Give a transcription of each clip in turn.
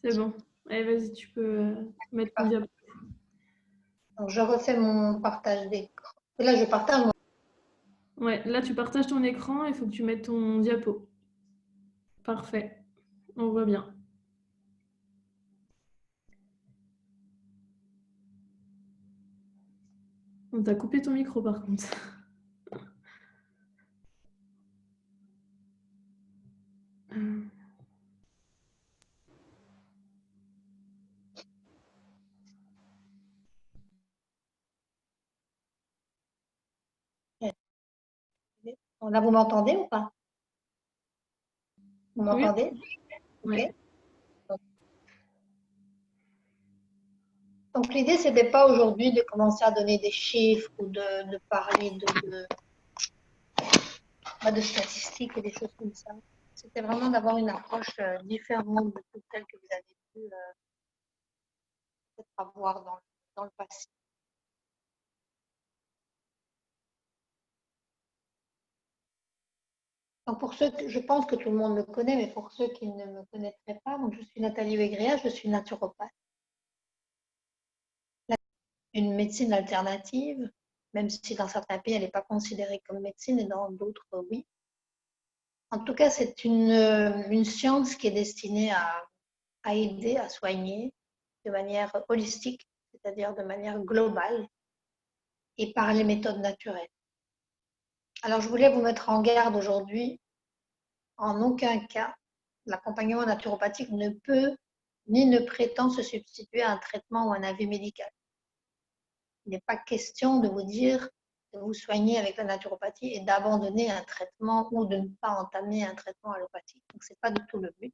C'est bon. Allez, vas-y, tu peux mettre ton diapo. Donc, je refais mon partage d'écran. Et là, je partage mon... Ouais, là, tu partages ton écran, il faut que tu mettes ton diapo. Parfait. On voit bien. On t'a coupé ton micro, par contre. Là, vous m'entendez ou pas? Vous Oui, m'entendez? Ok. ouais. Donc, l'idée, ce n'était pas aujourd'hui de commencer à donner des chiffres ou de parler de statistiques et des choses comme ça. C'était vraiment d'avoir une approche différente de toute celle que vous avez pu peut-être avoir dans le passé. Donc, pour ceux que je pense que tout le monde me connaît, mais pour ceux qui ne me connaîtraient pas, donc je suis Nathalie Wegrea, je suis naturopathe. Une médecine alternative, même si dans certains pays, elle n'est pas considérée comme médecine et dans d'autres, oui. En tout cas, c'est une science qui est destinée à aider, à soigner de manière holistique, c'est-à-dire de manière globale et par les méthodes naturelles. Alors, je voulais vous mettre en garde aujourd'hui, en aucun cas, l'accompagnement naturopathique ne peut ni ne prétend se substituer à un traitement ou un avis médical. Il n'est pas question de vous dire de vous soigner avec la naturopathie et d'abandonner un traitement ou de ne pas entamer un traitement allopathique. Donc, ce n'est pas du tout le but.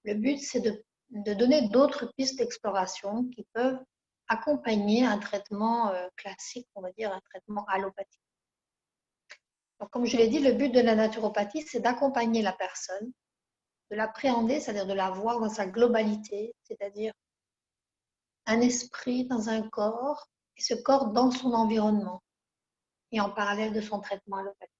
Le but, c'est de donner d'autres pistes d'exploration qui peuvent accompagner un traitement classique, on va dire un traitement allopathique. Donc, comme je l'ai dit, le but de la naturopathie, c'est d'accompagner la personne, de l'appréhender, c'est-à-dire de la voir dans sa globalité, c'est-à-dire un esprit dans un corps et ce corps dans son environnement et en parallèle de son traitement allopathique.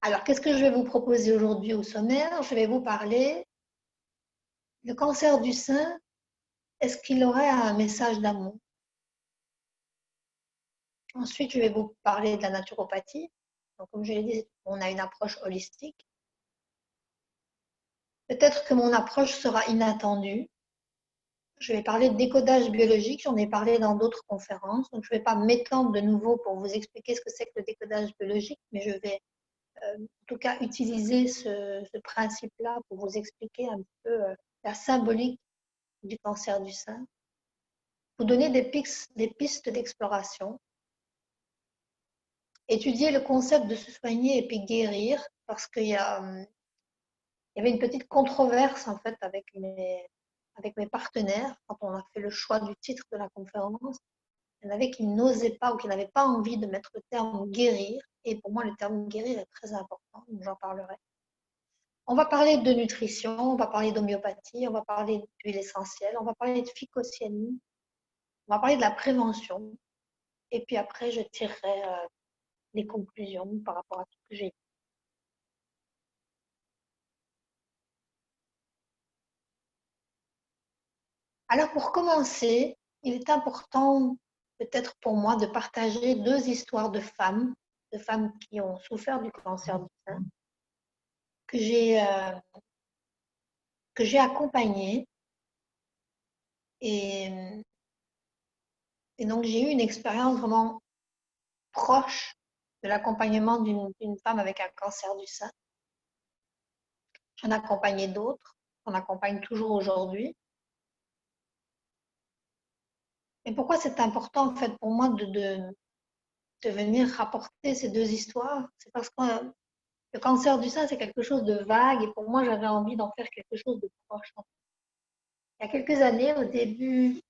Alors, qu'est-ce que je vais vous proposer aujourd'hui au sommaire? Je vais vous parler du cancer du sein. Est-ce qu'il aurait un message d'amour? Ensuite, je vais vous parler de la naturopathie. Donc, comme je l'ai dit, on a une approche holistique. Peut-être que mon approche sera inattendue. Je vais parler de décodage biologique, j'en ai parlé dans d'autres conférences, donc je ne vais pas m'étendre de nouveau pour vous expliquer ce que c'est que le décodage biologique, mais je vais en tout cas utiliser ce principe-là pour vous expliquer un peu la symbolique du cancer du sein, vous donner des pistes d'exploration, étudier le concept de se soigner et puis guérir, parce qu'il y avait une petite controverse en fait avec mes partenaires quand on a fait le choix du titre de la conférence. Il y en avait qui n'osaient pas ou qui n'avaient pas envie de mettre le terme guérir. Et pour moi, le terme guérir est très important, donc j'en parlerai. On va parler de nutrition, on va parler d'homéopathie, on va parler d'huile essentielle, on va parler de phycocyanine, on va parler de la prévention. Et puis après, je tirerai les conclusions par rapport à tout ce que j'ai dit. Alors pour commencer, il est important peut-être pour moi de partager deux histoires de femmes qui ont souffert du cancer du sein, que j'ai accompagnées. Et donc j'ai eu une expérience vraiment proche de l'accompagnement d'une femme avec un cancer du sein. J'en ai accompagné d'autres, j'en accompagne toujours aujourd'hui. Et pourquoi c'est important en fait pour moi de venir rapporter ces deux histoires? C'est parce que le cancer du sein, c'est quelque chose de vague et pour moi, j'avais envie d'en faire quelque chose de proche. Il y a quelques années, au début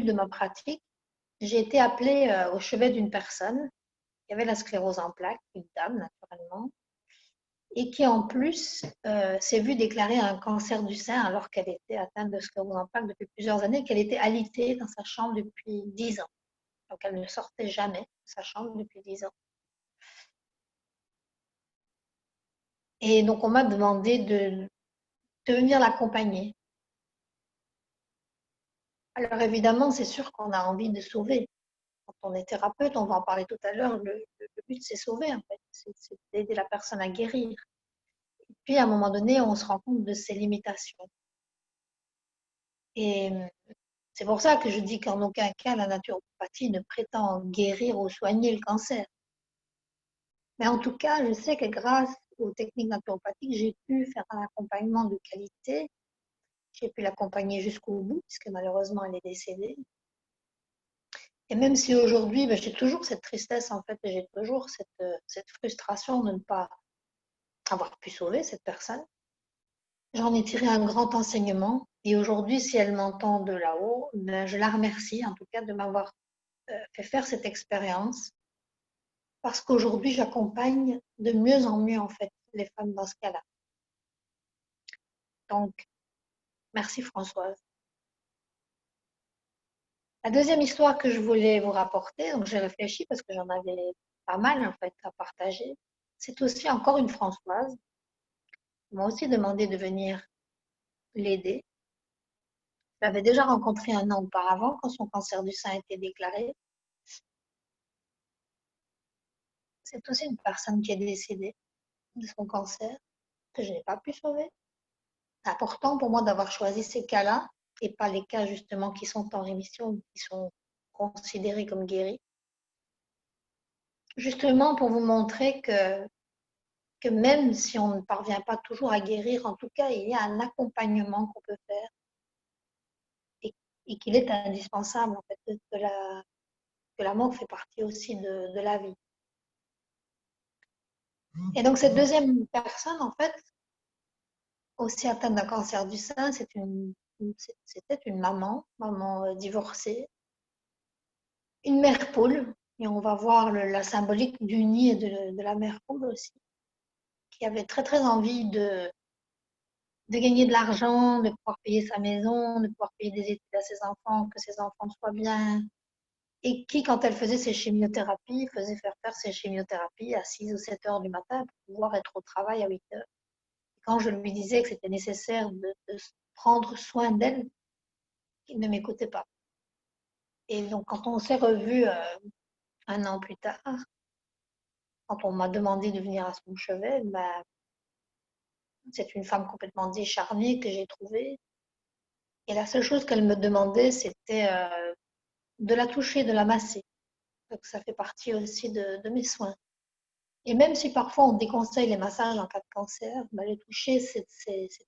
de ma pratique, j'ai été appelée au chevet d'une personne qui avait la sclérose en plaques, une dame naturellement, et qui en plus s'est vue déclarer un cancer du sein alors qu'elle était atteinte de sclérose en plaques depuis plusieurs années, qu'elle était alitée dans sa chambre depuis 10 ans. Donc elle ne sortait jamais de sa chambre depuis 10 ans. Et donc, on m'a demandé de venir l'accompagner. Alors, évidemment, c'est sûr qu'on a envie de sauver. Quand on est thérapeute, on va en parler tout à l'heure, le but, c'est sauver, en fait. C'est d'aider la personne à guérir. Et puis, à un moment donné, on se rend compte de ses limitations. Et c'est pour ça que je dis qu'en aucun cas, la naturopathie ne prétend guérir ou soigner le cancer. Mais en tout cas, je sais que grâce aux techniques naturopathiques, j'ai pu faire un accompagnement de qualité. J'ai pu l'accompagner jusqu'au bout, puisque malheureusement, elle est décédée. Et même si aujourd'hui, j'ai toujours cette tristesse, en fait, et j'ai toujours cette frustration de ne pas avoir pu sauver cette personne, j'en ai tiré un grand enseignement. Et aujourd'hui, si elle m'entend de là-haut, je la remercie en tout cas de m'avoir fait faire cette expérience. Parce qu'aujourd'hui, j'accompagne de mieux en mieux, en fait, les femmes dans ce cas-là. Donc, merci Françoise. La deuxième histoire que je voulais vous rapporter, donc j'ai réfléchi parce que j'en avais pas mal en fait à partager. C'est aussi encore une Françoise. Elle m'a aussi demandé de venir l'aider. Je l'avais déjà rencontrée un an auparavant quand son cancer du sein a été déclaré. C'est aussi une personne qui est décédée de son cancer, que je n'ai pas pu sauver. C'est important pour moi d'avoir choisi ces cas-là et pas les cas justement qui sont en rémission, qui sont considérés comme guéris. Justement pour vous montrer que même si on ne parvient pas toujours à guérir, en tout cas, il y a un accompagnement qu'on peut faire et qu'il est indispensable, en fait, que la mort fait partie aussi de la vie. Et donc, cette deuxième personne, en fait, aussi atteinte d'un cancer du sein, c'était une maman divorcée, une mère poule, et on va voir la symbolique du nid et de la mère poule aussi, qui avait très, très envie de gagner de l'argent, de pouvoir payer sa maison, de pouvoir payer des études à ses enfants, que ses enfants soient bien. Et qui, quand elle faisait ses chimiothérapies, faisait faire ses chimiothérapies à 6 ou 7 heures du matin pour pouvoir être au travail à 8 heures. Et quand je lui disais que c'était nécessaire de prendre soin d'elle, il ne m'écoutait pas. Et donc, quand on s'est revus un an plus tard, quand on m'a demandé de venir à son chevet, c'est une femme complètement décharnée que j'ai trouvée. Et la seule chose qu'elle me demandait, c'était de la toucher, de la masser. Donc ça fait partie aussi de mes soins. Et même si parfois on déconseille les massages en cas de cancer, le toucher, c'est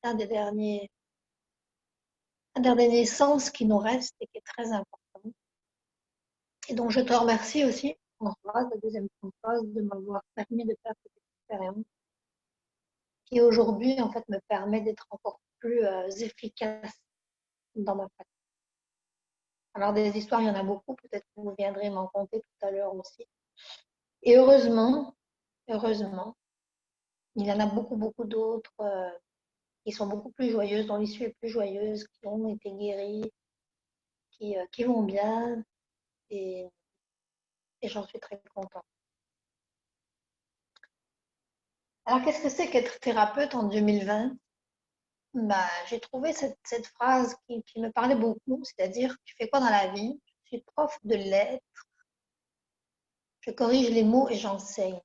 un des derniers sens qui nous reste et qui est très important. Et donc je te remercie aussi, Françoise, la deuxième Françoise, de m'avoir permis de faire cette expérience qui aujourd'hui en fait me permet d'être encore plus efficace dans ma pratique. Alors des histoires, il y en a beaucoup, peut-être que vous viendrez m'en conter tout à l'heure aussi. Et heureusement, il y en a beaucoup, beaucoup d'autres qui sont beaucoup plus joyeuses, dont l'issue est plus joyeuse, qui ont été guéries, qui vont bien, et, et j'en suis très contente. Alors, qu'est-ce que c'est qu'être thérapeute en 2020? J'ai trouvé cette phrase qui me parlait beaucoup, c'est-à-dire, tu fais quoi dans la vie? Je suis prof de lettres, je corrige les mots et j'enseigne.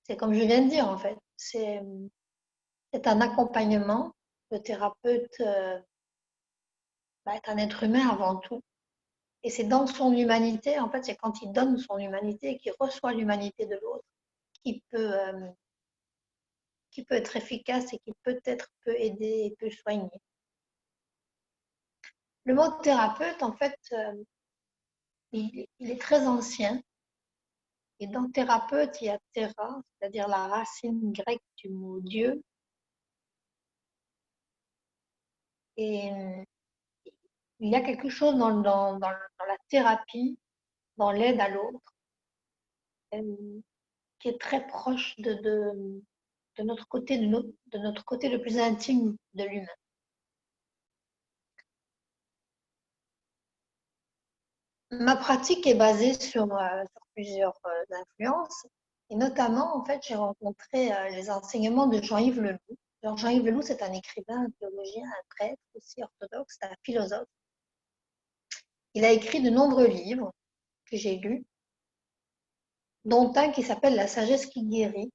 C'est comme je viens de dire, en fait. C'est un accompagnement. Le thérapeute est un être humain avant tout. Et c'est dans son humanité, en fait, c'est quand il donne son humanité, qu'il reçoit l'humanité de l'autre, qui peut, qui peut être efficace et qui peut-être peut aider et peut soigner. Le mot thérapeute, en fait, il est très ancien. Et dans thérapeute, il y a théra, c'est-à-dire la racine grecque du mot Dieu. Et il y a quelque chose dans la thérapie, dans l'aide à l'autre, qui est très proche de notre côté, de notre côté le plus intime de l'humain. Ma pratique est basée sur plusieurs influences. Et notamment, en fait, j'ai rencontré les enseignements de Jean-Yves Leloup. Alors, Jean-Yves Leloup, c'est un écrivain, un théologien, un prêtre aussi orthodoxe, un philosophe. Il a écrit de nombreux livres que j'ai lus, dont un qui s'appelle La sagesse qui guérit,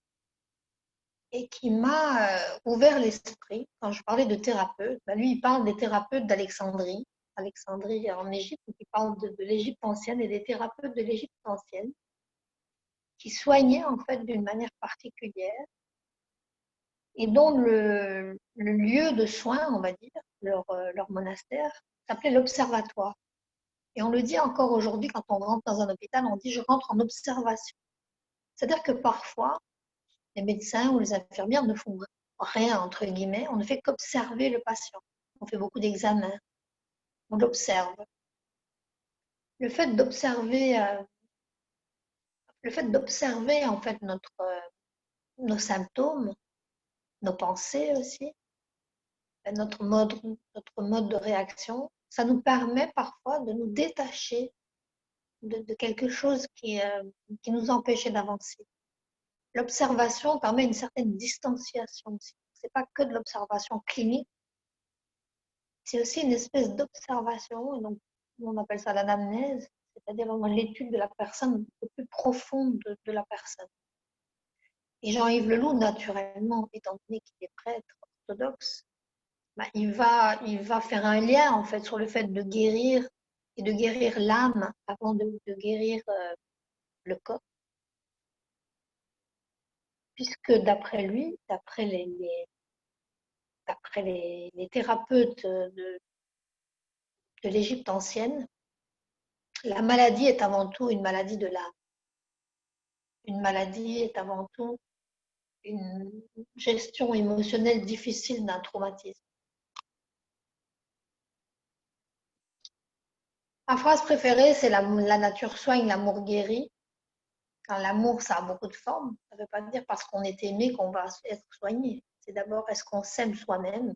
et qui m'a ouvert l'esprit. Quand je parlais de thérapeutes, ben lui, il parle des thérapeutes d'Alexandrie, Alexandrie en Égypte, il parle de l'Égypte ancienne et des thérapeutes de l'Égypte ancienne, qui soignaient en fait d'une manière particulière, et dont le lieu de soins, on va dire, leur monastère, s'appelait l'observatoire. Et on le dit encore aujourd'hui, quand on rentre dans un hôpital, on dit « je rentre en observation ». C'est-à-dire que parfois, les médecins ou les infirmières ne font rien, entre guillemets, on ne fait qu'observer le patient. On fait beaucoup d'examens, on l'observe. Le fait d'observer en fait nos symptômes, nos pensées aussi, notre mode de réaction, ça nous permet parfois de nous détacher de quelque chose qui nous empêchait d'avancer. L'observation permet une certaine distanciation aussi. Ce n'est pas que de l'observation clinique, c'est aussi une espèce d'observation, donc on appelle ça l'anamnèse, c'est-à-dire l'étude de la personne, le plus profonde de la personne. Et Jean-Yves Leloup, naturellement, étant donné qu'il est prêtre orthodoxe, ben, il va faire un lien en fait sur le fait de guérir et de guérir l'âme avant de guérir le corps. Puisque d'après lui, d'après les thérapeutes de l'Égypte ancienne, la maladie est avant tout une maladie de l'âme. Une maladie est avant tout une gestion émotionnelle difficile d'un traumatisme. Ma phrase préférée, c'est la nature soigne, l'amour guérit. L'amour, ça a beaucoup de formes. Ça ne veut pas dire parce qu'on est aimé qu'on va être soigné. C'est d'abord, est-ce qu'on s'aime soi-même?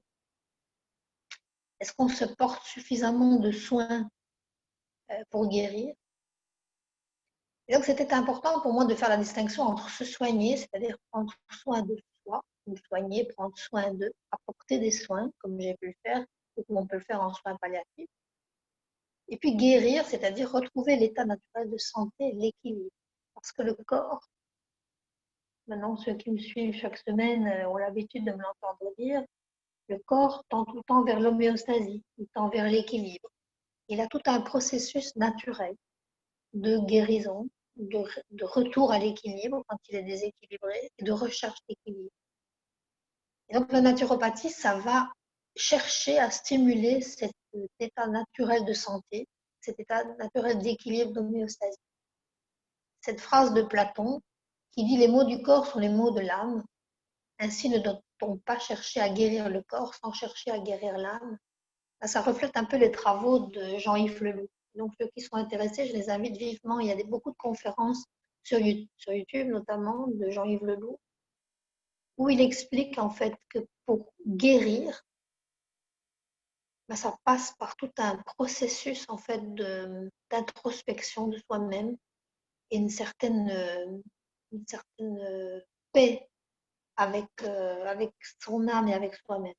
Est-ce qu'on se porte suffisamment de soins pour guérir? Et donc, c'était important pour moi de faire la distinction entre se soigner, c'est-à-dire prendre soin de soi, ou soigner, prendre soin d'eux, apporter des soins, comme j'ai pu le faire, ou comme on peut le faire en soins palliatifs. Et puis guérir, c'est-à-dire retrouver l'état naturel de santé, l'équilibre. Parce que le corps, maintenant ceux qui me suivent chaque semaine ont l'habitude de me l'entendre dire, le corps tend tout le temps vers l'homéostasie, il tend vers l'équilibre. Il a tout un processus naturel de guérison, de retour à l'équilibre quand il est déséquilibré et de recherche d'équilibre. Et donc la naturopathie, ça va chercher à stimuler cet état naturel de santé, cet état naturel d'équilibre, d'homéostasie. Cette phrase de Platon qui dit « les maux du corps sont les maux de l'âme », ainsi ne doit-on pas chercher à guérir le corps sans chercher à guérir l'âme. Ça reflète un peu les travaux de Jean-Yves Leloup. Donc ceux qui sont intéressés, je les invite vivement. Il y a beaucoup de conférences sur YouTube notamment de Jean-Yves Leloup, où il explique en fait que pour guérir, ça passe par tout un processus en fait d'introspection de soi-même et une certaine paix avec son âme et avec soi-même.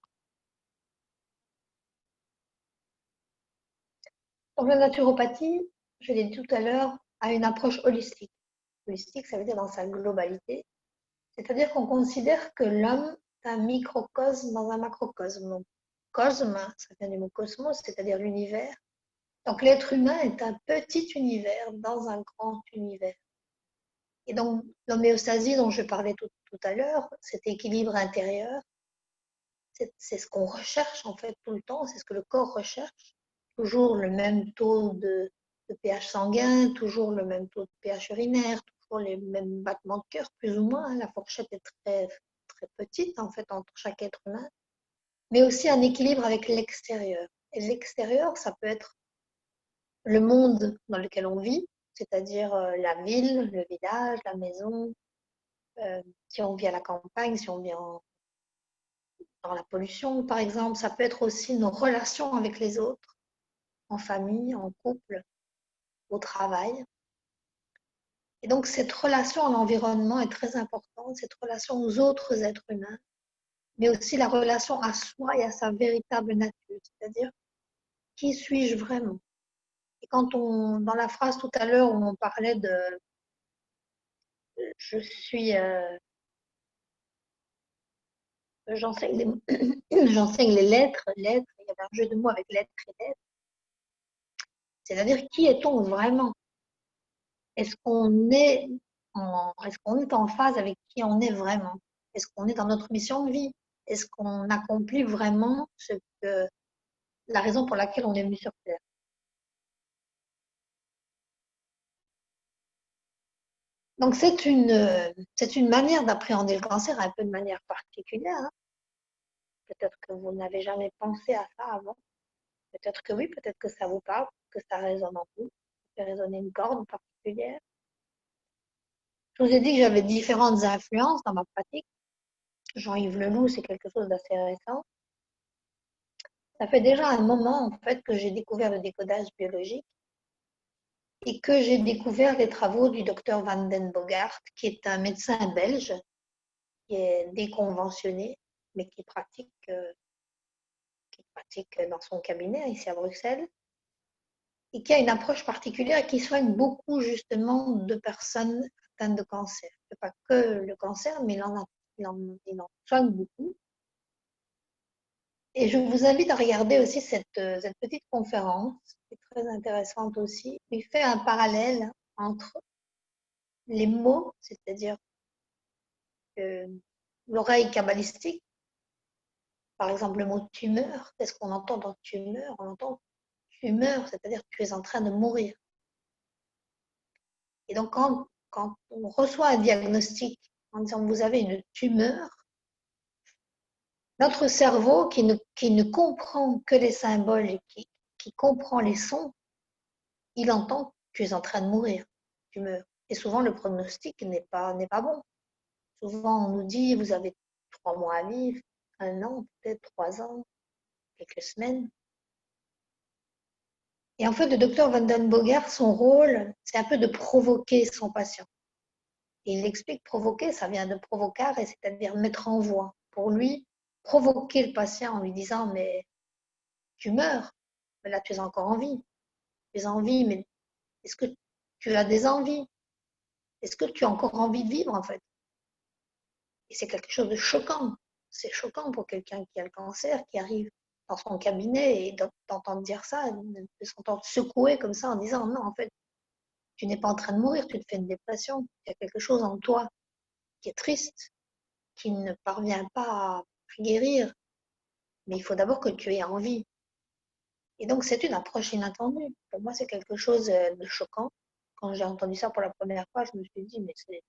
Donc la naturopathie, je l'ai dit tout à l'heure, a une approche holistique. Holistique, ça veut dire dans sa globalité. C'est-à-dire qu'on considère que l'homme est un microcosme dans un macrocosme. Donc, cosme, ça vient du mot cosmos, c'est-à-dire l'univers. Donc l'être humain est un petit univers dans un grand univers. Et donc l'homéostasie dont je parlais tout à l'heure, cet équilibre intérieur, c'est ce qu'on recherche en fait tout le temps, c'est ce que le corps recherche. Toujours le même taux de pH sanguin, toujours le même taux de pH urinaire, toujours les mêmes battements de cœur, plus ou moins. La fourchette est très, très petite en fait entre chaque être humain, mais aussi un équilibre avec l'extérieur. Et l'extérieur, ça peut être le monde dans lequel on vit, c'est-à-dire la ville, le village, la maison, si on vit à la campagne, si on vit dans la pollution par exemple, ça peut être aussi nos relations avec les autres, en famille, en couple, au travail. Et donc, cette relation à l'environnement est très importante, cette relation aux autres êtres humains, mais aussi la relation à soi et à sa véritable nature, c'est-à-dire qui suis-je vraiment? Et quand dans la phrase tout à l'heure où on parlait de je suis, j'enseigne j'enseigne les lettres, il y avait un jeu de mots avec lettres et lettres, c'est-à-dire qui est-on vraiment? Est-ce qu'on est est-ce qu'on est en phase avec qui on est vraiment? Est-ce qu'on est dans notre mission de vie? Est-ce qu'on accomplit vraiment la raison pour laquelle on est venu sur Terre? Donc c'est une manière d'appréhender le cancer un peu de manière particulière, hein. Peut-être que vous n'avez jamais pensé à ça avant. Peut-être que oui, peut-être que ça vous parle, que ça résonne en vous, ça fait résonner une corde particulière. Je vous ai dit que j'avais différentes influences dans ma pratique. Jean-Yves Leloup, c'est quelque chose d'assez récent. Ça fait déjà un moment en fait que j'ai découvert le décodage biologique et que j'ai découvert les travaux du docteur Van den Bogart, qui est un médecin belge qui est déconventionné, mais qui pratique dans son cabinet ici à Bruxelles et qui a une approche particulière et qui soigne beaucoup justement de personnes atteintes de cancer. Pas que le cancer, mais il en soigne beaucoup. Et je vous invite à regarder aussi cette petite conférence, qui est très intéressante aussi. Il fait un parallèle entre les mots, c'est-à-dire l'oreille kabbalistique, par exemple le mot tumeur. Qu'est-ce qu'on entend dans tumeur? On entend tumeur, c'est-à-dire tu es en train de mourir. Et donc quand on reçoit un diagnostic en disant vous avez une tumeur, notre cerveau qui ne comprend que les symboles et qui comprend les sons, il entend que tu es en train de mourir, tu meurs. Et souvent, le pronostic n'est pas bon. Souvent, on nous dit, vous avez 3 mois à vivre, 1 an, peut-être 3 ans, quelques semaines. Et en fait, le docteur Van den Bogart, son rôle, c'est un peu de provoquer son patient. Et il explique provoquer, ça vient de provocare, c'est-à-dire mettre en voie. Pour lui, provoquer le patient en lui disant, mais tu meurs, mais là, tu es encore en vie. Tu es en vie, mais est-ce que tu as des envies? Est-ce que tu as encore envie de vivre, en fait? Et c'est quelque chose de choquant. C'est choquant pour quelqu'un qui a le cancer, qui arrive dans son cabinet et d'entendre dire ça, de s'entendre secouer comme ça en disant non, en fait, tu n'es pas en train de mourir, tu te fais une dépression. Il y a quelque chose en toi qui est triste, qui ne parvient pas à guérir. Mais il faut d'abord que tu aies envie. Et donc, c'est une approche inattendue. Pour moi, c'est quelque chose de choquant. Quand j'ai entendu ça pour la première fois, je me suis dit, mais c'est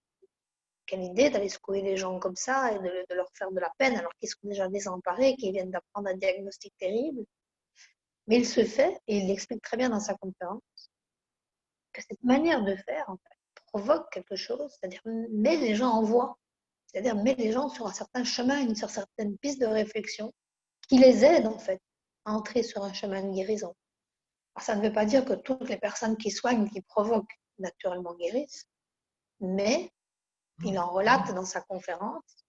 quelle idée d'aller secouer les gens comme ça et de leur faire de la peine alors qu'ils sont déjà désemparés, qu'ils viennent d'apprendre un diagnostic terrible. Mais il se fait, et il l'explique très bien dans sa conférence, que cette manière de faire en fait, provoque quelque chose, c'est-à-dire met les gens en voie, c'est-à-dire met les gens sur un certain chemin, sur certaines pistes de réflexion qui les aident en fait à entrer sur un chemin de guérison. Alors, ça ne veut pas dire que toutes les personnes qui soignent, qui provoquent, naturellement guérissent, mais il en relate dans sa conférence,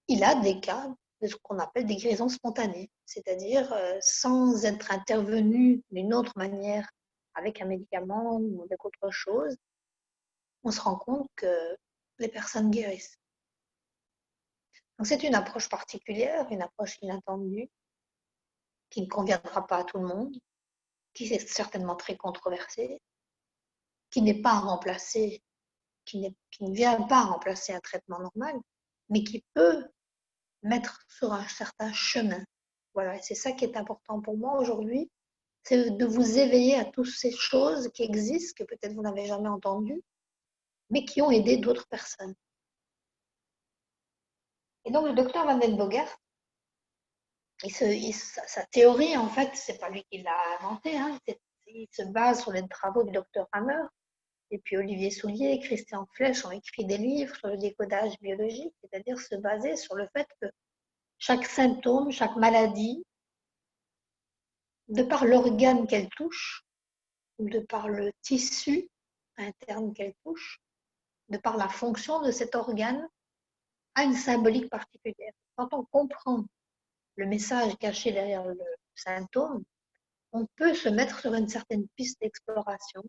il a des cas de ce qu'on appelle des guérisons spontanées, c'est-à-dire sans être intervenu d'une autre manière avec un médicament ou avec autre chose, on se rend compte que les personnes guérissent. Donc c'est une approche particulière, une approche inattendue, qui ne conviendra pas à tout le monde, qui est certainement très controversée, qui n'est pas remplacée, qui ne vient pas remplacer un traitement normal, mais qui peut mettre sur un certain chemin. Voilà, et c'est ça qui est important pour moi aujourd'hui, c'est de vous éveiller à toutes ces choses qui existent, que peut-être vous n'avez jamais entendues, mais qui ont aidé d'autres personnes. Et donc, le docteur Van den Bogart, sa théorie, en fait, c'est pas lui qui l'a inventée, hein, il se base sur les travaux du docteur Hammer, et puis Olivier Soulier, Christian Flech ont écrit des livres sur le décodage biologique, c'est-à-dire se baser sur le fait que chaque symptôme, chaque maladie, de par l'organe qu'elle touche, ou de par le tissu, interne qu'elle touche, de par la fonction de cet organe, a une symbolique particulière. Quand on comprend le message caché derrière le symptôme, on peut se mettre sur une certaine piste d'exploration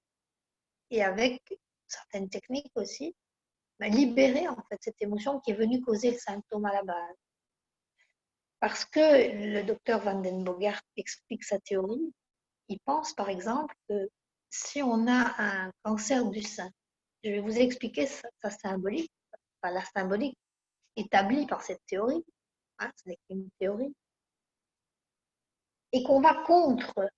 et avec certaines techniques aussi, libérer en fait cette émotion qui est venue causer le symptôme à la base. Parce que le docteur Van den Bogart explique sa théorie, il pense par exemple que si on a un cancer du sein, je vais vous expliquer sa symbolique, enfin, la symbolique établie par cette théorie, hein, ce n'est qu'une théorie, et qu'on va contre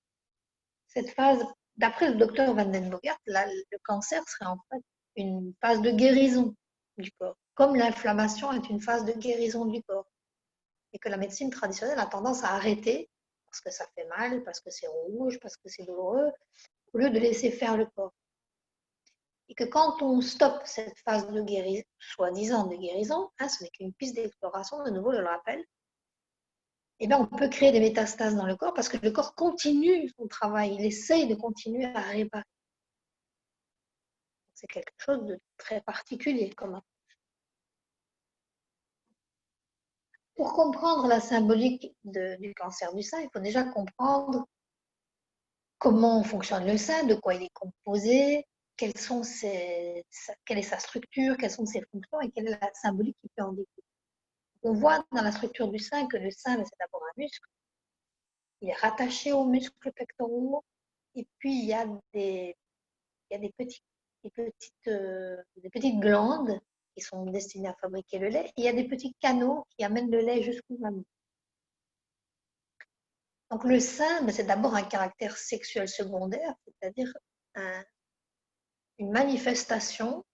cette phase, d'après le docteur Van den Bogart, le cancer serait en fait une phase de guérison du corps, comme l'inflammation est une phase de guérison du corps. Et que la médecine traditionnelle a tendance à arrêter parce que ça fait mal, parce que c'est rouge, parce que c'est douloureux, au lieu de laisser faire le corps. Et que quand on stoppe cette phase de guérison, soi-disant de guérison, hein, ce n'est qu'une piste d'exploration, de nouveau je le rappelle, eh bien, on peut créer des métastases dans le corps parce que le corps continue son travail, il essaye de continuer à réparer. C'est quelque chose de très particulier comme. Pour comprendre la symbolique du cancer du sein, il faut déjà comprendre comment fonctionne le sein, de quoi il est composé, quelle est sa structure, quelles sont ses fonctions et quelle est la symbolique qui peut en découler. On voit dans la structure du sein que le sein, c'est d'abord un muscle. Il est rattaché aux muscles pectoraux. Et puis, il y a des petites glandes qui sont destinées à fabriquer le lait. Et il y a des petits canaux qui amènent le lait jusqu'au mamelon. Donc, le sein, c'est d'abord un caractère sexuel secondaire, c'est-à-dire une manifestation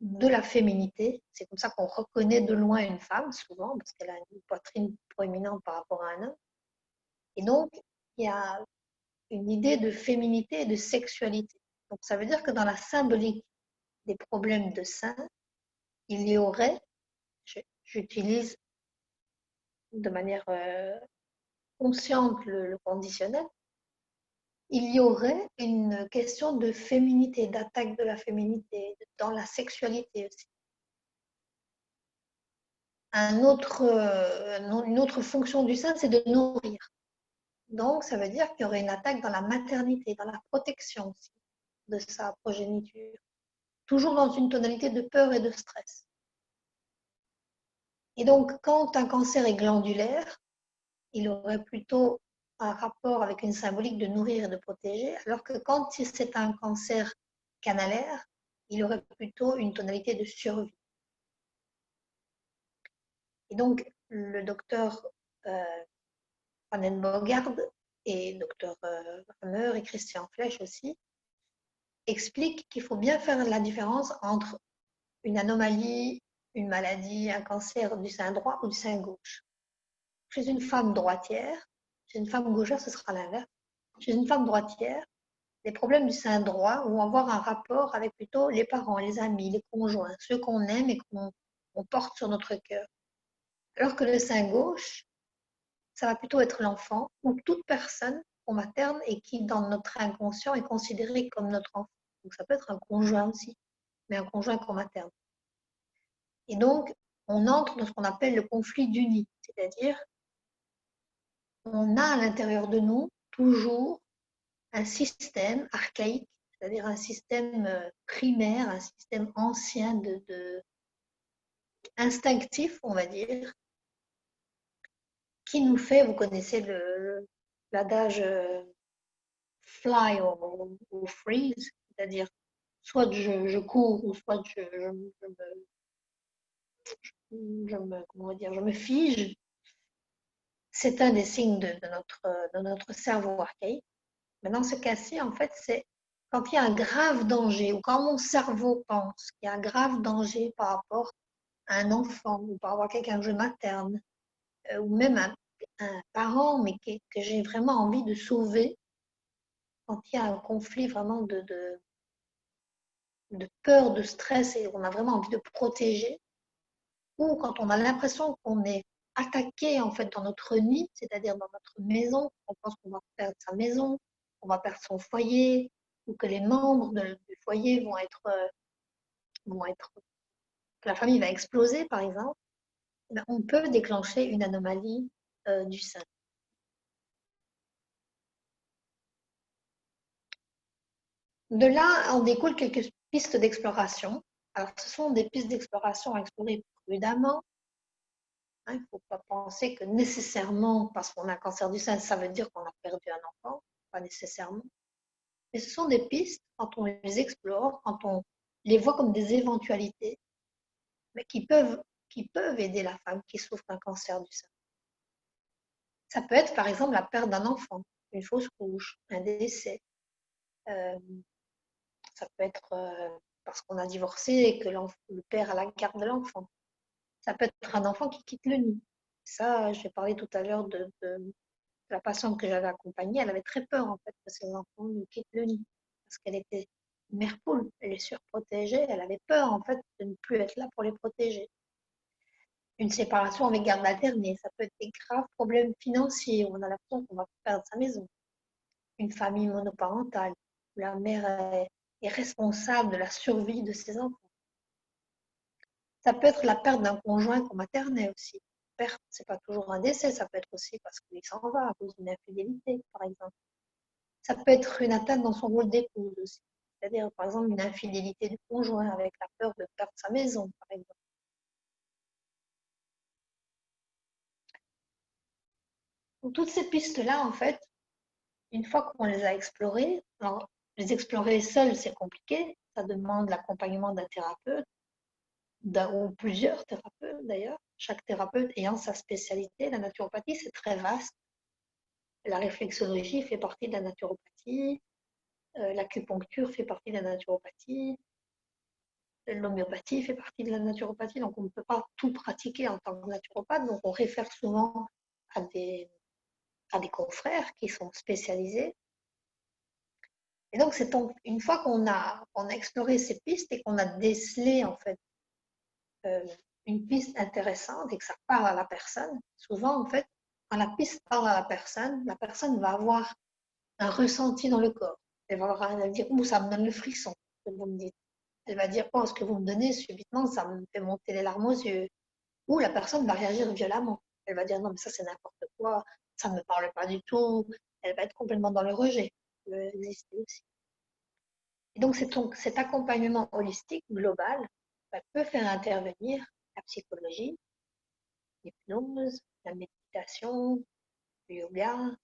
de la féminité. C'est comme ça qu'on reconnaît de loin une femme, souvent, parce qu'elle a une poitrine proéminente par rapport à un homme. Et donc, il y a une idée de féminité et de sexualité. Donc, ça veut dire que dans la symbolique des problèmes de sein, il y aurait, j'utilise de manière consciente le conditionnel, il y aurait une question de féminité, d'attaque de la féminité, dans la sexualité aussi. Une autre fonction du sein, c'est de nourrir. Donc, ça veut dire qu'il y aurait une attaque dans la maternité, dans la protection aussi de sa progéniture. Toujours dans une tonalité de peur et de stress. Et donc, quand un cancer est glandulaire, il aurait plutôt un rapport avec une symbolique de nourrir et de protéger, alors que quand c'est un cancer canalaire, il aurait plutôt une tonalité de survie. Et donc, le docteur Van den Bogart et docteur Hammer et Christian Flech aussi expliquent qu'il faut bien faire la différence entre une anomalie, une maladie, un cancer du sein droit ou du sein gauche. Chez une femme droitière, chez une femme gauchère, ce sera l'inverse. Chez une femme droitière, les problèmes du sein droit vont avoir un rapport avec plutôt les parents, les amis, les conjoints, ceux qu'on aime et qu'on porte sur notre cœur. Alors que le sein gauche, ça va plutôt être l'enfant ou toute personne qu'on materne et qui, dans notre inconscient, est considérée comme notre enfant. Donc ça peut être un conjoint aussi, mais un conjoint qu'on materne. Et donc, on entre dans ce qu'on appelle le conflit du nid, c'est-à-dire on a à l'intérieur de nous toujours un système archaïque, c'est-à-dire un système primaire, un système ancien instinctif, on va dire, qui nous fait, vous connaissez l'adage fly ou freeze, c'est-à-dire soit je cours ou soit je me fige. C'est un des signes de notre cerveau archaïque. Mais dans ce cas-ci, en fait, c'est quand il y a un grave danger ou quand mon cerveau pense qu'il y a un grave danger par rapport à un enfant ou par rapport à quelqu'un que je materne ou même un parent, mais que j'ai vraiment envie de sauver, quand il y a un conflit vraiment de peur, de stress et on a vraiment envie de protéger, ou quand on a l'impression qu'on est attaqué en fait dans notre nid, c'est-à-dire dans notre maison, on pense qu'on va perdre sa maison, on va perdre son foyer, ou que les membres du foyer que la famille va exploser, par exemple, on peut déclencher une anomalie du sein. De là, on découle quelques pistes d'exploration. Alors, ce sont des pistes d'exploration à explorer prudemment. Il ne faut pas penser que nécessairement, parce qu'on a un cancer du sein, ça veut dire qu'on a perdu un enfant. Pas nécessairement. Mais ce sont des pistes, quand on les explore, quand on les voit comme des éventualités, mais qui peuvent aider la femme qui souffre d'un cancer du sein. Ça peut être, par exemple, la perte d'un enfant, une fausse couche, un décès. Ça peut être parce qu'on a divorcé et que le père a la garde de l'enfant. Ça peut être un enfant qui quitte le nid. Ça, j'ai parlé tout à l'heure de la patiente que j'avais accompagnée. Elle avait très peur, en fait, que ses enfants nous quittent le nid. Parce qu'elle était mère poule, elle est surprotégée. Elle avait peur, en fait, de ne plus être là pour les protéger. Une séparation avec garde alternée, ça peut être des graves problèmes financiers où on a l'impression qu'on va perdre sa maison. Une famille monoparentale où la mère est responsable de la survie de ses enfants. Ça peut être la perte d'un conjoint qu'on maternait aussi. Perte, c'est pas toujours un décès, ça peut être aussi parce qu'il s'en va à cause d'une infidélité, par exemple. Ça peut être une atteinte dans son rôle d'épouse aussi. C'est-à-dire, par exemple, une infidélité du conjoint avec la peur de perdre sa maison, par exemple. Donc, toutes ces pistes-là, en fait, une fois qu'on les a explorées, alors, les explorer seules, c'est compliqué. Ça demande l'accompagnement d'un thérapeute, ou plusieurs thérapeutes d'ailleurs, chaque thérapeute ayant sa spécialité. La naturopathie, c'est très vaste. La réflexologie fait partie de la naturopathie, l'acupuncture fait partie de la naturopathie, l'homéopathie fait partie de la naturopathie, donc on ne peut pas tout pratiquer en tant que naturopathe, donc on réfère souvent à des confrères qui sont spécialisés. Et donc, une fois qu'on a exploré ces pistes et qu'on a décelé en fait une piste intéressante et que ça parle à la personne, souvent en fait, quand la piste parle à la personne va avoir un ressenti dans le corps. Elle va dire, ouh, ça me donne le frisson, ce que vous me dites. Elle va dire, oh, ce que vous me donnez, subitement, ça me fait monter les larmes aux yeux. Ou la personne va réagir violemment. Elle va dire, non, mais ça, c'est n'importe quoi, ça ne me parle pas du tout. Elle va être complètement dans le rejet. Ça peut exister aussi. Et donc, cet accompagnement holistique global peut faire intervenir la psychologie, l'hypnose, la méditation, le yoga,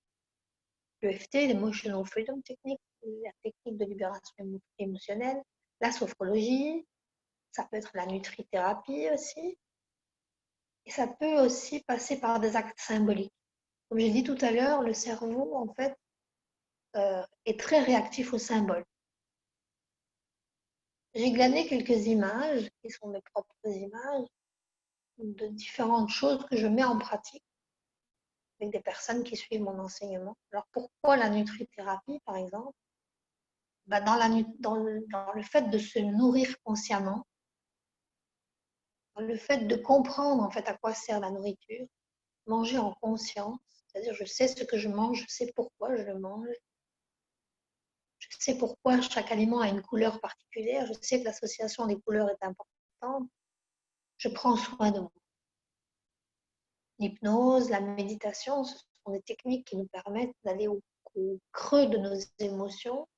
l'EFT, l'Emotional Freedom Technique, la technique de libération émotionnelle, la sophrologie, ça peut être la nutrithérapie aussi, et ça peut aussi passer par des actes symboliques. Comme j'ai dit tout à l'heure, le cerveau, en fait, est très réactif aux symboles. J'ai glané quelques images, qui sont mes propres images, de différentes choses que je mets en pratique avec des personnes qui suivent mon enseignement. Alors pourquoi la nutrithérapie, par exemple? Dans le fait de se nourrir consciemment, dans le fait de comprendre en fait à quoi sert la nourriture, manger en conscience, c'est-à-dire je sais ce que je mange, je sais pourquoi je le mange, je sais pourquoi chaque aliment a une couleur particulière, je sais que l'association des couleurs est importante, je prends soin de moi. L'hypnose, la méditation, ce sont des techniques qui nous permettent d'aller au creux de nos émotions,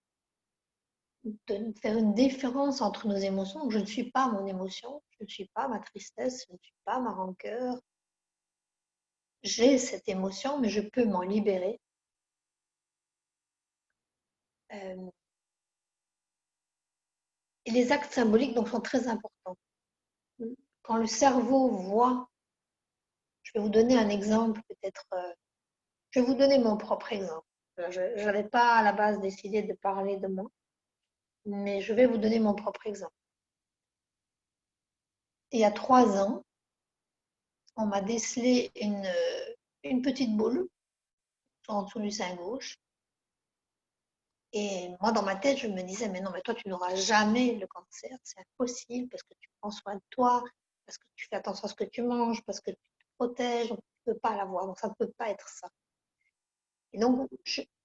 de faire une différence entre nos émotions. Je ne suis pas mon émotion, je ne suis pas ma tristesse, je ne suis pas ma rancœur. J'ai cette émotion, mais je peux m'en libérer. Et les actes symboliques donc, sont très importants. Quand le cerveau voit, je vais vous donner un exemple peut-être, je vais vous donner mon propre exemple. Je n'avais pas à la base décidé de parler de moi, mais je vais vous donner mon propre exemple. Il y a 3 ans, on m'a décelé une petite boule en dessous du sein gauche. Et moi, dans ma tête, je me disais, mais non, mais toi, tu n'auras jamais le cancer, c'est impossible parce que tu prends soin de toi, parce que tu fais attention à ce que tu manges, parce que tu te protèges, donc tu ne peux pas l'avoir, donc ça ne peut pas être ça. Et donc,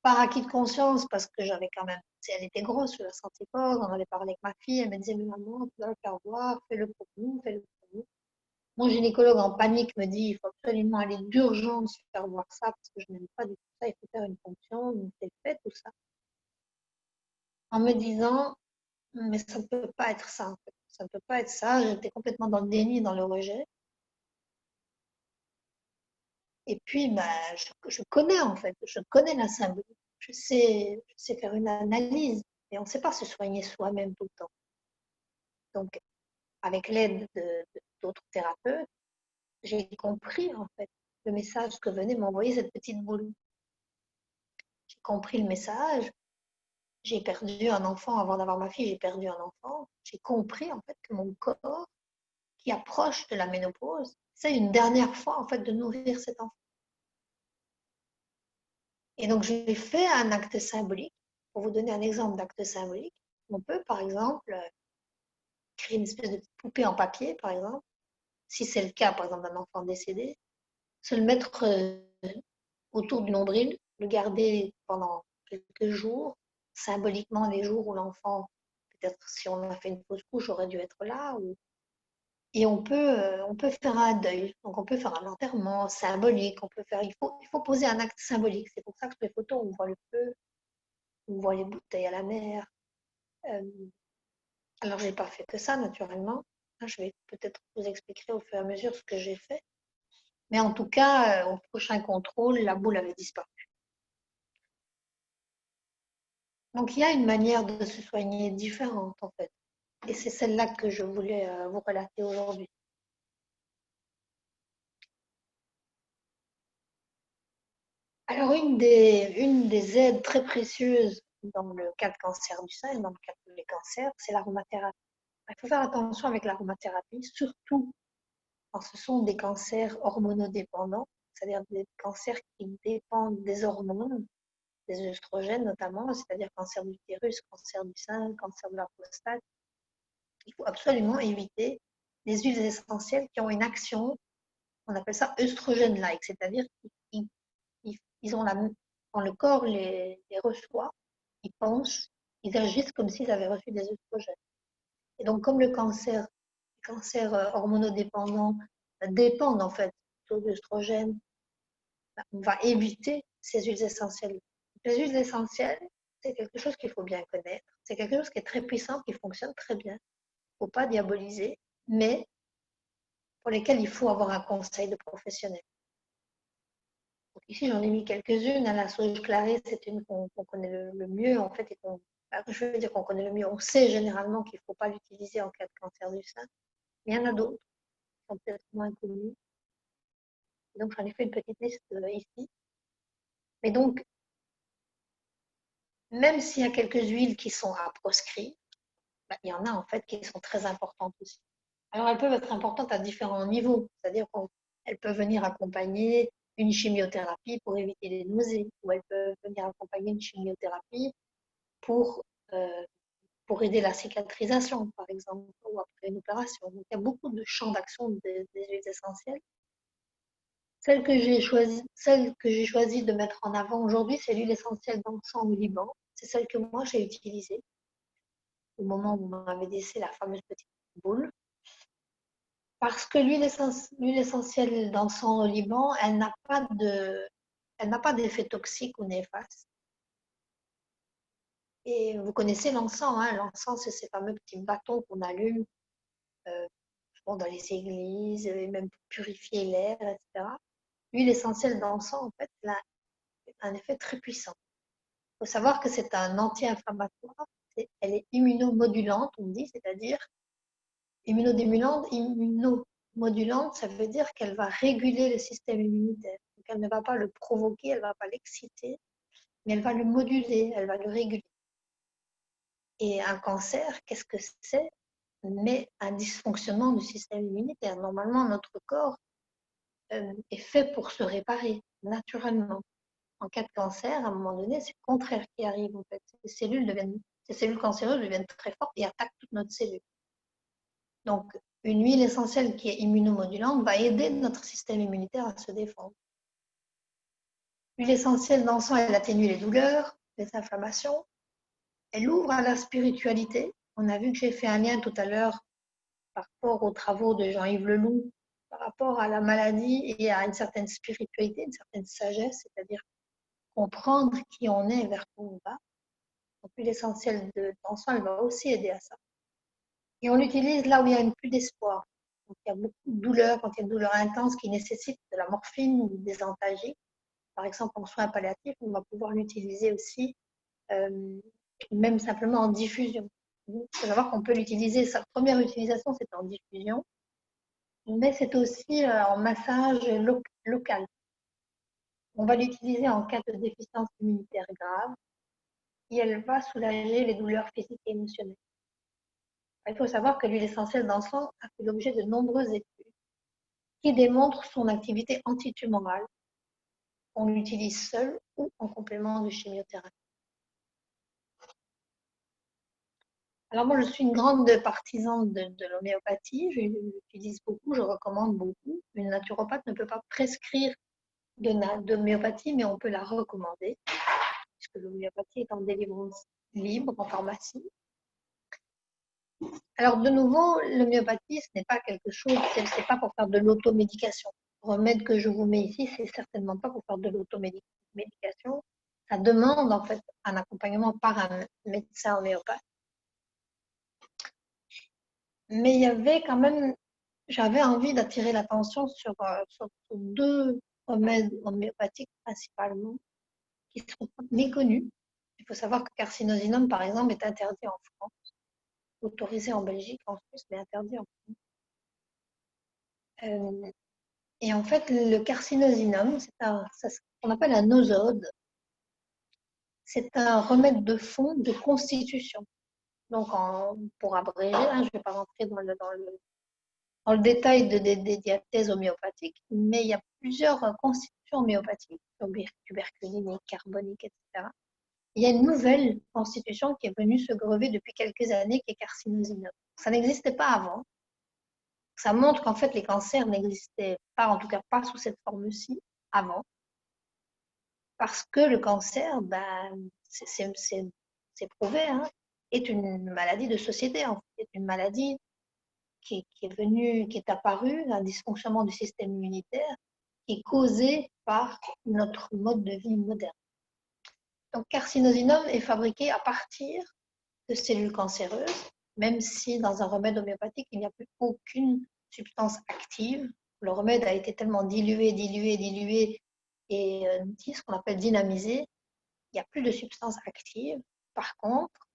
par acquis de conscience, parce que j'avais quand même, elle était grosse, je la sentais pas, on avait parlé avec ma fille, elle me disait, mais maman, tu dois le faire voir, fais-le pour nous, fais-le pour nous. Mon gynécologue en panique me dit, il faut absolument aller d'urgence faire voir ça, parce que je n'aime pas du tout ça, il faut faire une fonction, donc c'est fait, tout ça. En me disant, mais ça ne peut pas être ça, en fait. Ça ne peut pas être ça, j'étais complètement dans le déni, dans le rejet. Et puis, bah, je connais en fait, je connais la symbolique, je sais faire une analyse, et on ne sait pas se soigner soi-même tout le temps. Donc, avec l'aide d'autres thérapeutes, j'ai compris en fait le message que venait m'envoyer cette petite boule. J'ai compris le message, j'ai perdu un enfant avant d'avoir ma fille, j'ai perdu un enfant. J'ai compris en fait que mon corps, qui approche de la ménopause, c'est une dernière fois en fait de nourrir cet enfant. Et donc, j'ai fait un acte symbolique. Pour vous donner un exemple d'acte symbolique, on peut, par exemple, créer une espèce de poupée en papier, par exemple, si c'est le cas, par exemple, d'un enfant décédé, se le mettre autour du nombril, le garder pendant quelques jours, symboliquement les jours où l'enfant, peut-être si on a fait une fausse couche, aurait dû être là, et on peut faire un deuil, donc on peut faire un enterrement symbolique, il faut poser un acte symbolique. C'est pour ça que sur les photos, on voit le feu, on voit les bouteilles à la mer. Alors, je n'ai pas fait que ça, naturellement. Je vais peut-être vous expliquer au fur et à mesure ce que j'ai fait. Mais en tout cas, au prochain contrôle, la boule avait disparu. Donc, il y a une manière de se soigner différente, en fait. Et c'est celle-là que je voulais vous relater aujourd'hui. Alors, une des aides très précieuses dans le cas de cancer du sein et dans le cas de tous les cancers, c'est l'aromathérapie. Il faut faire attention avec l'aromathérapie, surtout quand ce sont des cancers hormonodépendants, c'est-à-dire des cancers qui dépendent des hormones, des œstrogènes notamment, c'est-à-dire cancer de l'utérus, cancer du sein, cancer de la prostate. Il faut absolument éviter les huiles essentielles qui ont une action, on appelle ça œstrogène-like, c'est-à-dire qu'ils ont quand le corps les reçoit, ils pensent, ils agissent comme s'ils avaient reçu des œstrogènes. Et donc, comme les cancers hormonodépendants dépendent en fait de l'œstrogène, on va éviter ces huiles essentielles. Les huiles essentielles, c'est quelque chose qu'il faut bien connaître. C'est quelque chose qui est très puissant, qui fonctionne très bien. Il ne faut pas diaboliser, mais pour lesquelles il faut avoir un conseil de professionnel. Donc ici, j'en ai mis quelques-unes. La sauge clarée, c'est une qu'on connaît le mieux, en fait, et je veux dire qu'on connaît le mieux. On sait généralement qu'il ne faut pas l'utiliser en cas de cancer du sein. Mais il y en a d'autres qui sont peut-être moins connues. Donc, j'en ai fait une petite liste ici. Mais donc, même s'il y a quelques huiles qui sont à proscrire, il y en a en fait qui sont très importantes aussi. Alors, elles peuvent être importantes à différents niveaux, c'est-à-dire qu'elles peuvent venir accompagner une chimiothérapie pour éviter les nausées, ou elles peuvent venir accompagner une chimiothérapie pour, aider la cicatrisation, par exemple, ou après une opération. Donc, il y a beaucoup de champs d'action des huiles essentielles. Celle que j'ai choisi de mettre en avant aujourd'hui, c'est l'huile essentielle d'encens au Liban. C'est celle que moi j'ai utilisée au moment où on m'avait laissé la fameuse petite boule. Parce que l'huile essentielle d'encens au Liban, elle n'a pas d'effet toxique ou néfaste. Et vous connaissez l'encens, hein? L'encens, c'est ces fameux petits bâtons qu'on allume dans les églises, et même pour purifier l'air, etc. L'huile essentielle d'encens, en fait, elle a un effet très puissant. Il faut savoir que c'est un anti-inflammatoire, elle est immunomodulante, on dit, c'est-à-dire immunomodulante, ça veut dire qu'elle va réguler le système immunitaire. Donc elle ne va pas le provoquer, elle ne va pas l'exciter, mais elle va le moduler, elle va le réguler. Et un cancer, qu'est-ce que c'est? Mais un dysfonctionnement du système immunitaire. Normalement, notre corps est fait pour se réparer naturellement. En cas de cancer, à un moment donné, c'est le contraire qui arrive. En fait. Ces cellules cancéreuses deviennent très fortes et attaquent toute notre cellule. Donc, une huile essentielle qui est immunomodulante va aider notre système immunitaire à se défendre. L'huile essentielle d'encens, elle atténue les douleurs, les inflammations. Elle ouvre à la spiritualité. On a vu que j'ai fait un lien tout à l'heure par rapport aux travaux de Jean-Yves Leloup, par rapport à la maladie et à une certaine spiritualité, une certaine sagesse, c'est-à-dire comprendre qui on est et vers quoi on va. Donc, l'huile essentielle d'encens, elle va aussi aider à ça. Et on l'utilise là où il y a plus d'espoir. Donc, il y a beaucoup de douleurs, quand il y a une douleur intense qui nécessite de la morphine ou des antalgiques. Par exemple, en soins palliatifs, on va pouvoir l'utiliser aussi, même simplement en diffusion. Il faut savoir qu'on peut l'utiliser, sa première utilisation, c'est en diffusion, mais c'est aussi en massage local. On va l'utiliser en cas de déficience immunitaire grave et elle va soulager les douleurs physiques et émotionnelles. Il faut savoir que l'huile essentielle d'encens a fait l'objet de nombreuses études qui démontrent son activité antitumorale. On l'utilise seul ou en complément de chimiothérapie. Alors moi, je suis une grande partisane de l'homéopathie. Je l'utilise beaucoup, je recommande beaucoup. Une naturopathe ne peut pas prescrire d'homéopathie, mais on peut la recommander, puisque l'homéopathie est en délivrance libre en pharmacie. Alors de nouveau, l'homéopathie, ce n'est pas quelque chose, c'est pas pour faire de l'automédication. Le remède que je vous mets ici, c'est certainement pas pour faire de l'automédication. Ça demande en fait un accompagnement par un médecin homéopathe. Mais il y avait quand même, j'avais envie d'attirer l'attention sur deux remèdes homéopathiques principalement qui sont méconnus. Il faut savoir que carcinosinum, par exemple, est interdit en France, autorisé en Belgique, en Suisse, mais interdit en France. Et en fait, le carcinosinum, c'est ce qu'on appelle un nosode. C'est un remède de fond de constitution. Donc, pour abréger, je ne vais pas rentrer dans le détail des diathèses homéopathiques, mais il y a plusieurs constitutions homéopathiques, tuberculiniques, carboniques, etc. Il y a une nouvelle constitution qui est venue se grever depuis quelques années, qui est carcinosinum. Ça n'existait pas avant. Ça montre qu'en fait, les cancers n'existaient pas, en tout cas pas sous cette forme-ci, avant. Parce que le cancer, c'est prouvé, hein, est une maladie de société, en fait. C'est une maladie qui est apparue, un dysfonctionnement du système immunitaire qui est causé par notre mode de vie moderne. Donc, carcinosinum est fabriqué à partir de cellules cancéreuses, même si dans un remède homéopathique, il n'y a plus aucune substance active. Le remède a été tellement dilué et ce qu'on appelle dynamisé, il n'y a plus de substance active. Par contre,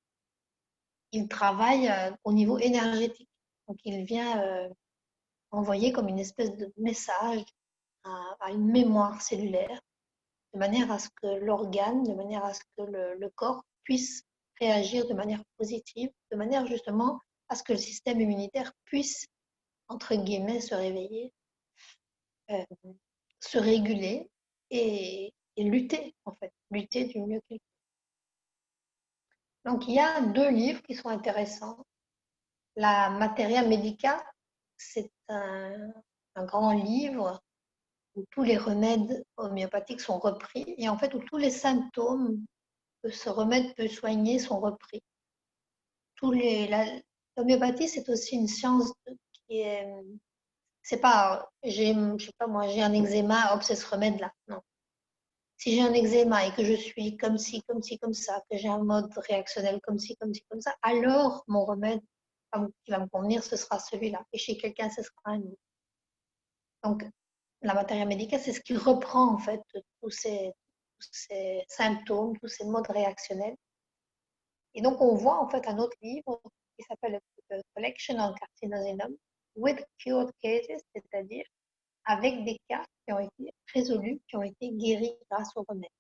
il travaille au niveau énergétique. Donc, il vient envoyer comme une espèce de message à une mémoire cellulaire, de manière à ce que l'organe, de manière à ce que le corps puisse réagir de manière positive, de manière justement à ce que le système immunitaire puisse, entre guillemets, se réveiller, se réguler et lutter, en fait, lutter du mieux qu'il peut. Donc, il y a deux livres qui sont intéressants. La Materia Medica, c'est un grand livre où tous les remèdes homéopathiques sont repris et en fait où tous les symptômes que ce remède peut soigner sont repris. L'homéopathie, c'est aussi une science qui est. C'est pas, je sais pas moi, j'ai un eczéma, hop, c'est ce remède-là. Non. Si j'ai un eczéma et que je suis comme ci, comme ci, comme ça, que j'ai un mode réactionnel comme ci, comme ci, comme ça, alors mon remède qui va me convenir, ce sera celui-là. Et chez quelqu'un, ce sera un autre. Donc, la Materia Medica, c'est ce qui reprend en fait tous ces symptômes, tous ces modes réactionnels. Et donc, on voit en fait un autre livre qui s'appelle Collection on Carcinosinum with Cured Cases, c'est-à-dire avec des cas qui ont été résolus, qui ont été guéris grâce au remède.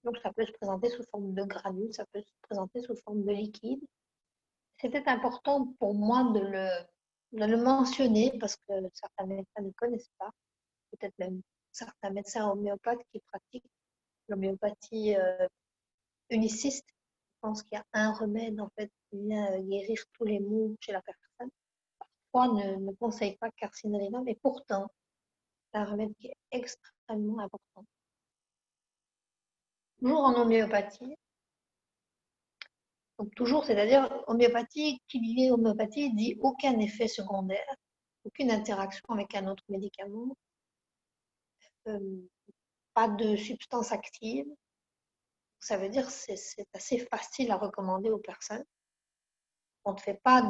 Donc, ça peut se présenter sous forme de granules, ça peut se présenter sous forme de liquide. C'était important pour moi de le mentionner parce que certains médecins ne connaissent pas, peut-être même certains médecins homéopathes qui pratiquent l'homéopathie uniciste. Je pense qu'il y a un remède en fait qui vient guérir tous les maux chez la personne. Parfois ne conseille pas carcinosinum, mais pourtant, c'est un remède qui est extrêmement important. Toujours en homéopathie. Donc toujours, c'est-à-dire homéopathie, qui dit homéopathie dit aucun effet secondaire, aucune interaction avec un autre médicament, euh, pas de substance active. Ça veut dire que c'est assez facile à recommander aux personnes. On ne fait pas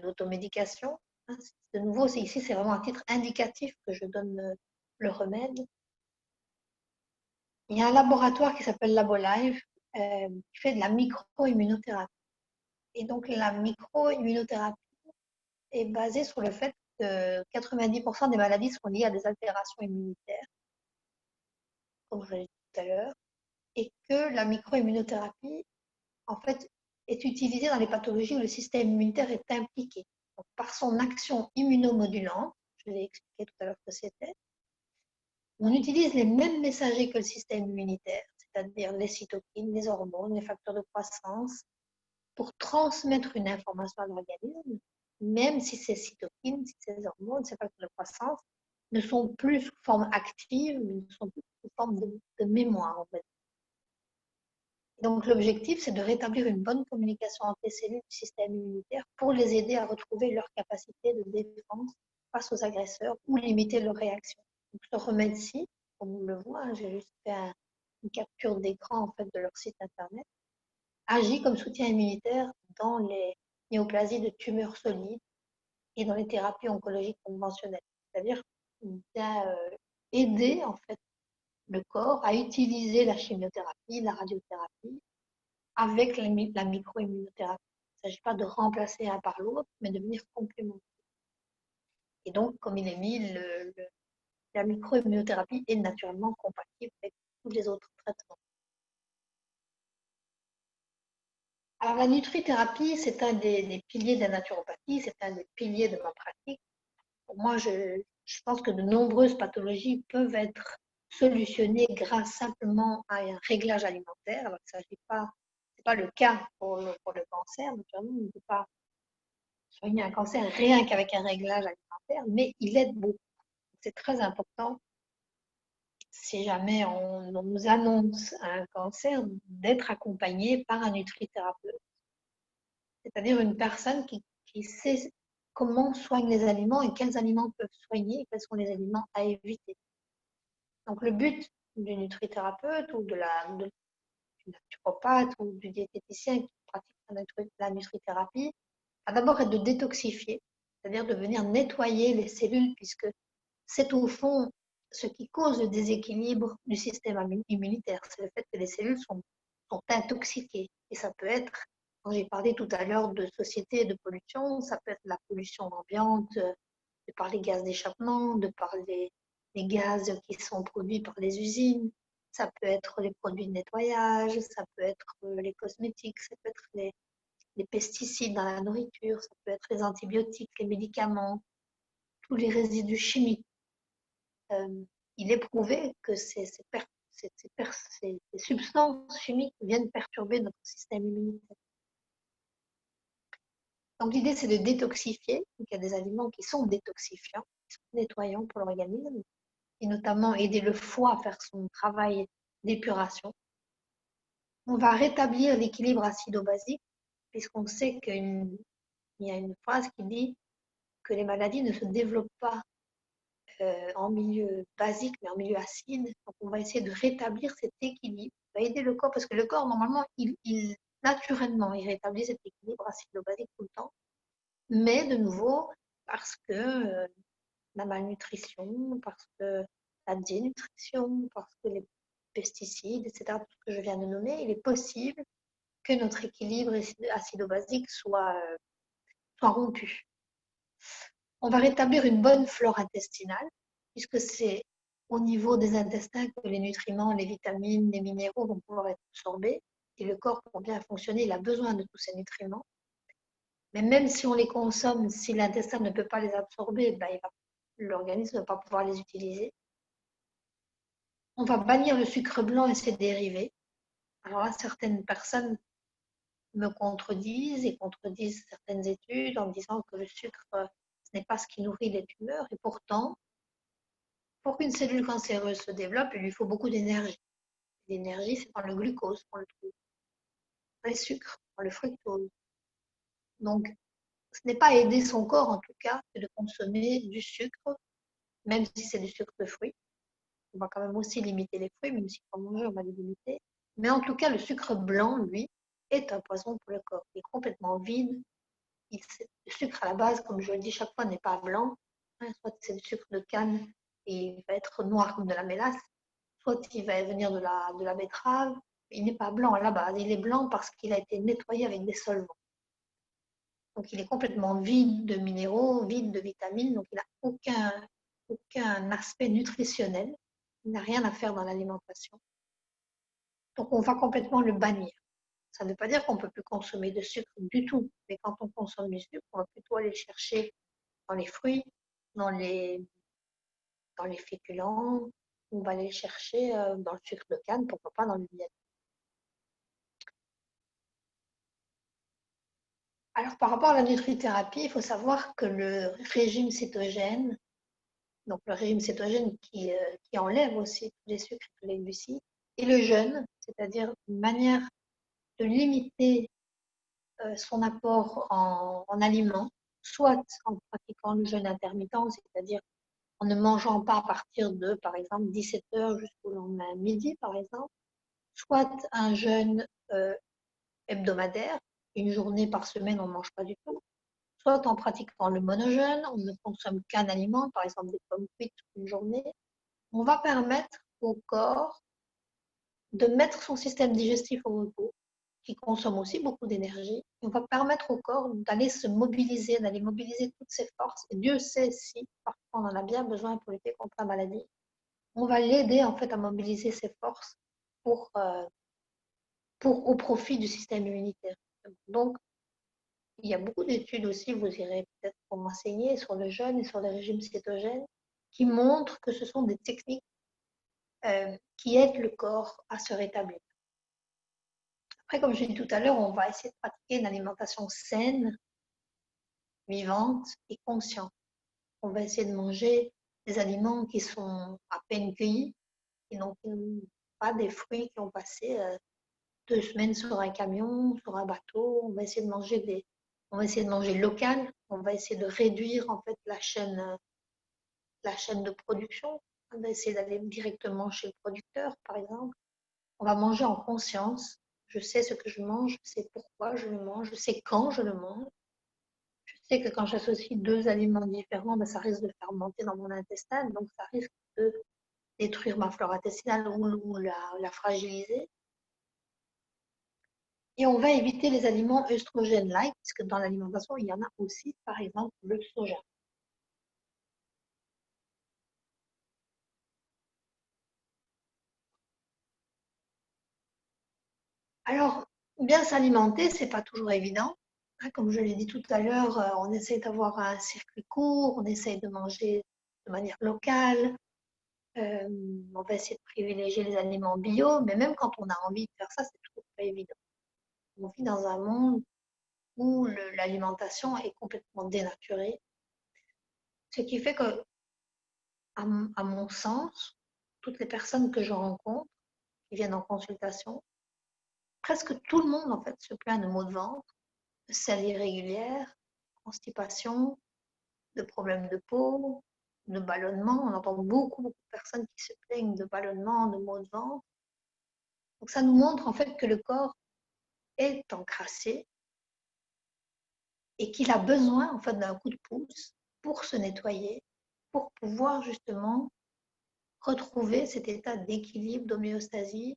d'automédication. Hein. De nouveau, ici, c'est vraiment à titre indicatif que je donne le remède. Il y a un laboratoire qui s'appelle LaboLive qui fait de la micro-immunothérapie. Et donc, la micro-immunothérapie est basée sur le fait que 90% des maladies sont liées à des altérations immunitaires, comme je l'ai dit tout à l'heure, et que la micro-immunothérapie, en fait, est utilisée dans les pathologies où le système immunitaire est impliqué. Donc, par son action immunomodulante, je l'ai expliqué tout à l'heure que c'était, on utilise les mêmes messagers que le système immunitaire, c'est-à-dire les cytokines, les hormones, les facteurs de croissance, pour transmettre une information à l'organisme, même si ces cytokines, si ces hormones, ces facteurs de croissance ne sont plus sous forme active, mais ne sont plus sous forme de mémoire, en fait. Donc l'objectif, c'est de rétablir une bonne communication entre les cellules du système immunitaire pour les aider à retrouver leur capacité de défense face aux agresseurs ou limiter leurs réactions. Donc ce remède-ci, comme on le voit, j'ai juste fait une capture d'écran en fait, de leur site internet, agit comme soutien immunitaire dans les néoplasies de tumeurs solides et dans les thérapies oncologiques conventionnelles. C'est-à-dire bien aider en fait le corps à utiliser la chimiothérapie, la radiothérapie avec la micro-immunothérapie. Il ne s'agit pas de remplacer un par l'autre, mais de venir complémenter. Et donc, comme il est mis, la micro-immunothérapie est naturellement compatible avec tous les autres traitements. Alors, la nutrithérapie, c'est un des piliers de la naturopathie, c'est un des piliers de ma pratique. Pour moi, je pense que de nombreuses pathologies peuvent être solutionnées grâce simplement à un réglage alimentaire. Alors, il ne s'agit pas, c'est pas le cas pour le cancer, naturellement, on ne peut pas soigner un cancer rien qu'avec un réglage alimentaire, mais il aide beaucoup. C'est très important, si jamais on nous annonce un cancer, d'être accompagné par un nutrithérapeute, c'est-à-dire une personne qui sait comment soignent les aliments et quels aliments peuvent soigner et quels sont les aliments à éviter. Donc le but du nutrithérapeute ou du naturopathe ou du diététicien qui pratique la nutrithérapie va d'abord être de détoxifier, c'est-à-dire de venir nettoyer les cellules, puisque c'est au fond ce qui cause le déséquilibre du système immunitaire. C'est le fait que les cellules sont intoxiquées. Et ça peut être, quand j'ai parlé tout à l'heure de société et de pollution, ça peut être la pollution ambiante, de par les gaz d'échappement, de par les gaz qui sont produits par les usines. Ça peut être les produits de nettoyage, ça peut être les cosmétiques, ça peut être les pesticides dans la nourriture, ça peut être les antibiotiques, les médicaments, tous les résidus chimiques. Il est prouvé que ces substances chimiques viennent perturber notre système immunitaire. Donc l'idée, c'est de détoxifier. Donc, il y a des aliments qui sont détoxifiants, qui sont nettoyants pour l'organisme, et notamment aider le foie à faire son travail d'épuration. On va rétablir l'équilibre acido-basique, puisqu'on sait qu'il y a une phrase qui dit que les maladies ne se développent pas en milieu basique, mais en milieu acide. Donc, on va essayer de rétablir cet équilibre. On va aider le corps, parce que le corps, normalement, naturellement, il rétablit cet équilibre acido-basique tout le temps. Mais de nouveau, parce que la malnutrition, parce que la dénutrition, parce que les pesticides, etc., tout ce que je viens de nommer, il est possible que notre équilibre acido-basique soit rompu. On va rétablir une bonne flore intestinale, puisque c'est au niveau des intestins que les nutriments, les vitamines, les minéraux vont pouvoir être absorbés. Et le corps, pour bien fonctionner, il a besoin de tous ces nutriments. Mais même si on les consomme, si l'intestin ne peut pas les absorber, ben, l'organisme ne va pas pouvoir les utiliser. On va bannir le sucre blanc et ses dérivés. Alors là, certaines personnes me contredisent et contredisent certaines études en disant que le sucre, ce n'est pas ce qui nourrit les tumeurs. Et pourtant, pour qu'une cellule cancéreuse se développe, il lui faut beaucoup d'énergie. L'énergie, c'est dans le glucose qu'on le trouve. Dans les sucres, dans le fructose. Donc, ce n'est pas aider son corps, en tout cas, que de consommer du sucre, même si c'est du sucre de fruits. On va quand même aussi limiter les fruits, même si pour manger, on va les limiter. Mais en tout cas, le sucre blanc, lui, est un poison pour le corps. Il est complètement vide. Le sucre à la base, comme je le dis chaque fois, n'est pas blanc. Soit c'est du sucre de canne et il va être noir comme de la mélasse, soit il va venir de la betterave. Il n'est pas blanc à la base. Il est blanc parce qu'il a été nettoyé avec des solvants. Donc, il est complètement vide de minéraux, vide de vitamines. Donc, il n'a aucun aspect nutritionnel. Il n'a rien à faire dans l'alimentation. Donc, on va complètement le bannir. Ça ne veut pas dire qu'on ne peut plus consommer de sucre du tout. Mais quand on consomme du sucre, on va plutôt aller chercher dans les fruits, dans les féculents. On va aller le chercher dans le sucre de canne, pourquoi pas dans le miel. Alors, par rapport à la nutrithérapie, il faut savoir que le régime cétogène, donc le régime cétogène qui enlève aussi tous les sucres et tous les glucides, et le jeûne, c'est-à-dire une manière de limiter son apport en aliments, soit en pratiquant le jeûne intermittent, c'est-à-dire en ne mangeant pas à partir de, par exemple, 17 heures jusqu'au lendemain midi, par exemple, soit un jeûne hebdomadaire, une journée par semaine, on ne mange pas du tout, soit en pratiquant le monojeûne, on ne consomme qu'un aliment, par exemple des pommes cuites une journée, on va permettre au corps de mettre son système digestif au repos, qui consomme aussi beaucoup d'énergie. On va permettre au corps d'aller se mobiliser, d'aller mobiliser toutes ses forces. Et Dieu sait si parfois on en a bien besoin pour lutter contre la maladie. On va l'aider en fait à mobiliser ses forces pour, au profit du système immunitaire. Donc, il y a beaucoup d'études aussi, vous irez peut-être pour m'enseigner sur le jeûne et sur les régimes cétogènes, qui montrent que ce sont des techniques qui aident le corps à se rétablir. Après, comme je l'ai dit tout à l'heure, on va essayer de pratiquer une alimentation saine, vivante et consciente. On va essayer de manger des aliments qui sont à peine cueillis, et donc pas des fruits qui ont passé 2 semaines sur un camion, sur un bateau. On va essayer de manger local. On va essayer de réduire en fait la chaîne de production. On va essayer d'aller directement chez le producteur, par exemple. On va manger en conscience. Je sais ce que je mange, je sais pourquoi je le mange, je sais quand je le mange. Je sais que quand j'associe 2 aliments différents, ben, ça risque de fermenter dans mon intestin, donc ça risque de détruire ma flore intestinale ou la fragiliser. Et on va éviter les aliments œstrogènes-like, puisque dans l'alimentation, il y en a aussi, par exemple, le soja. Alors, bien s'alimenter, c'est pas toujours évident. Comme je l'ai dit tout à l'heure, on essaie d'avoir un circuit court, on essaie de manger de manière locale, on va essayer de privilégier les aliments bio, mais même quand on a envie de faire ça, c'est toujours pas évident. On vit dans un monde où l'alimentation est complètement dénaturée, ce qui fait que, à mon sens, toutes les personnes que je rencontre qui viennent en consultation, presque tout le monde en fait se plaint de maux de ventre, de selles irrégulières, constipation, de problèmes de peau, de ballonnement. On entend beaucoup de personnes qui se plaignent de ballonnement, de maux de ventre. Donc ça nous montre en fait que le corps est encrassé et qu'il a besoin en fait d'un coup de pouce pour se nettoyer, pour pouvoir justement retrouver cet état d'équilibre, d'homéostasie,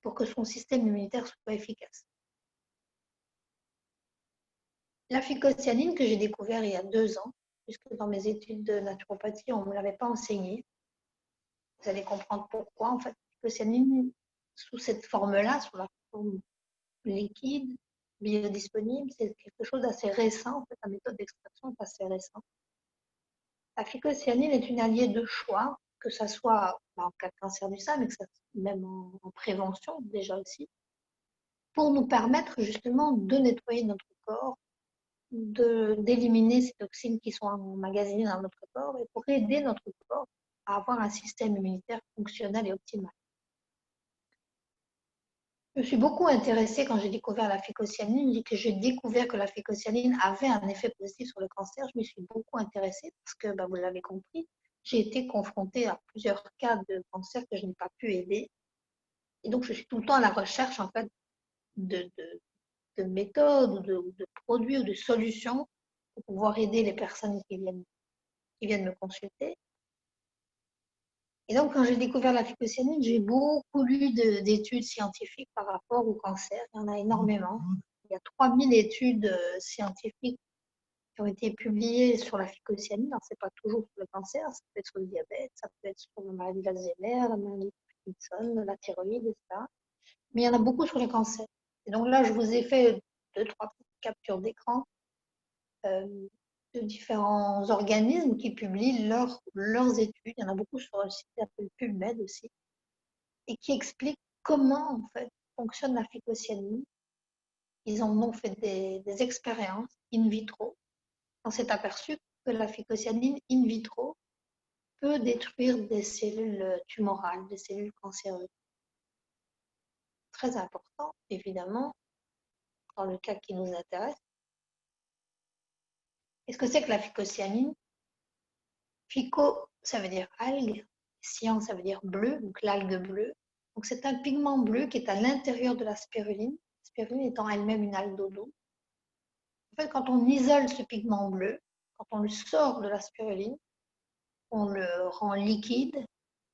pour que son système immunitaire soit efficace. La phycocyanine que j'ai découvert il y a 2 ans, puisque dans mes études de naturopathie, on ne me l'avait pas enseigné. Vous allez comprendre pourquoi. En fait, la phycocyanine, sous cette forme-là, sous la forme liquide, biodisponible, c'est quelque chose d'assez récent. En fait, la méthode d'extraction est assez récente. La phycocyanine est une alliée de choix, que ce soit en cas de cancer du sein, mais que ça, même en prévention déjà aussi, pour nous permettre justement de nettoyer notre corps, d'éliminer ces toxines qui sont emmagasinées dans notre corps et pour aider notre corps à avoir un système immunitaire fonctionnel et optimal. Je me suis beaucoup intéressée quand j'ai découvert la phycocyanine, que j'ai découvert que la phycocyanine avait un effet positif sur le cancer. Je me suis beaucoup intéressée parce que, vous l'avez compris, j'ai été confrontée à plusieurs cas de cancer que je n'ai pas pu aider. Et donc, je suis tout le temps à la recherche, en fait, de, de, de méthodes, de produits ou de solutions pour pouvoir aider les personnes qui viennent me consulter. Et donc, quand j'ai découvert la phycocyanine, j'ai beaucoup lu d'études scientifiques par rapport au cancer. Il y en a énormément. Il y a 3000 études scientifiques qui ont été publiées sur la phycocyanine. Alors, ce n'est pas toujours sur le cancer, ça peut être sur le diabète, ça peut être sur la maladie d'Alzheimer, la maladie de Parkinson, la thyroïde, etc. Mais il y en a beaucoup sur le cancer. Et donc là, je vous ai fait 2-3 captures d'écran de différents organismes qui publient leurs études. Il y en a beaucoup sur le site qui s'appelle PubMed aussi, et qui expliquent comment en fait fonctionne la phycocyanine. Ils en ont fait des expériences in vitro. On s'est aperçu que la phycocyanine in vitro peut détruire des cellules tumorales, des cellules cancéreuses. Très important, évidemment, dans le cas qui nous intéresse. Qu'est-ce que c'est que la phycocyanine? Phyco, ça veut dire algue. Cyan, ça veut dire bleu, donc l'algue bleue. Donc c'est un pigment bleu qui est à l'intérieur de la spiruline. La spiruline étant elle-même une aldodot. En fait, quand on isole ce pigment bleu, quand on le sort de la spiruline, on le rend liquide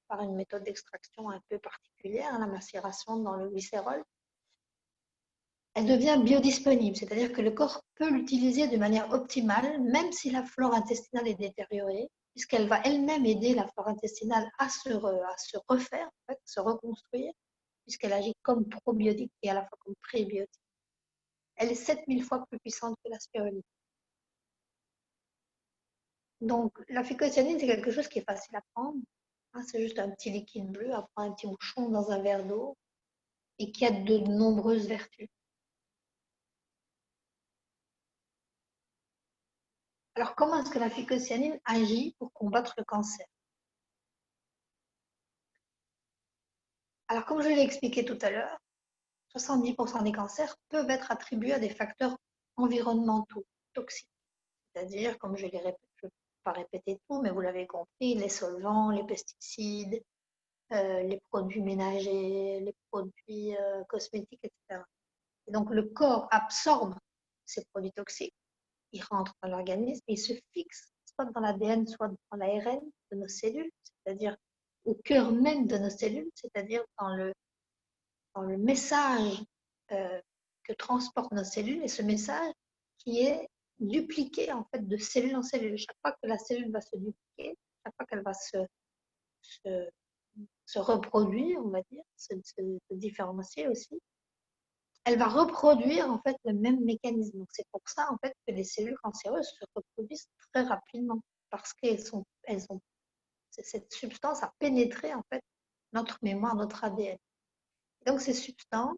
par une méthode d'extraction un peu particulière, la macération dans le glycérol. Elle devient biodisponible, c'est-à-dire que le corps peut l'utiliser de manière optimale, même si la flore intestinale est détériorée, puisqu'elle va elle-même aider la flore intestinale à se refaire, en fait, se reconstruire, puisqu'elle agit comme probiotique et à la fois comme prébiotique. Elle est 7000 fois plus puissante que la spiruline. Donc, la phycocyanine, c'est quelque chose qui est facile à prendre. C'est juste un petit liquide bleu, à prendre un petit bouchon dans un verre d'eau et qui a de nombreuses vertus. Alors, comment est-ce que la phycocyanine agit pour combattre le cancer? Alors, comme je l'ai expliqué tout à l'heure, 70% des cancers peuvent être attribués à des facteurs environnementaux toxiques. C'est-à-dire, comme je ne vais pas répéter tout, mais vous l'avez compris, les solvants, les pesticides, les produits ménagers, les produits cosmétiques, etc. Et donc, le corps absorbe ces produits toxiques, ils rentrent dans l'organisme et ils se fixent soit dans l'ADN, soit dans l'ARN de nos cellules, c'est-à-dire au cœur même de nos cellules, c'est-à-dire dans le message que transportent nos cellules, et ce message qui est dupliqué en fait de cellule en cellule. Chaque fois que la cellule va se dupliquer, chaque fois qu'elle va se reproduire, on va dire, se différencier aussi, elle va reproduire en fait le même mécanisme. Donc c'est pour ça en fait que les cellules cancéreuses se reproduisent très rapidement parce cette substance a pénétré en fait notre mémoire, notre ADN. Et donc ces substances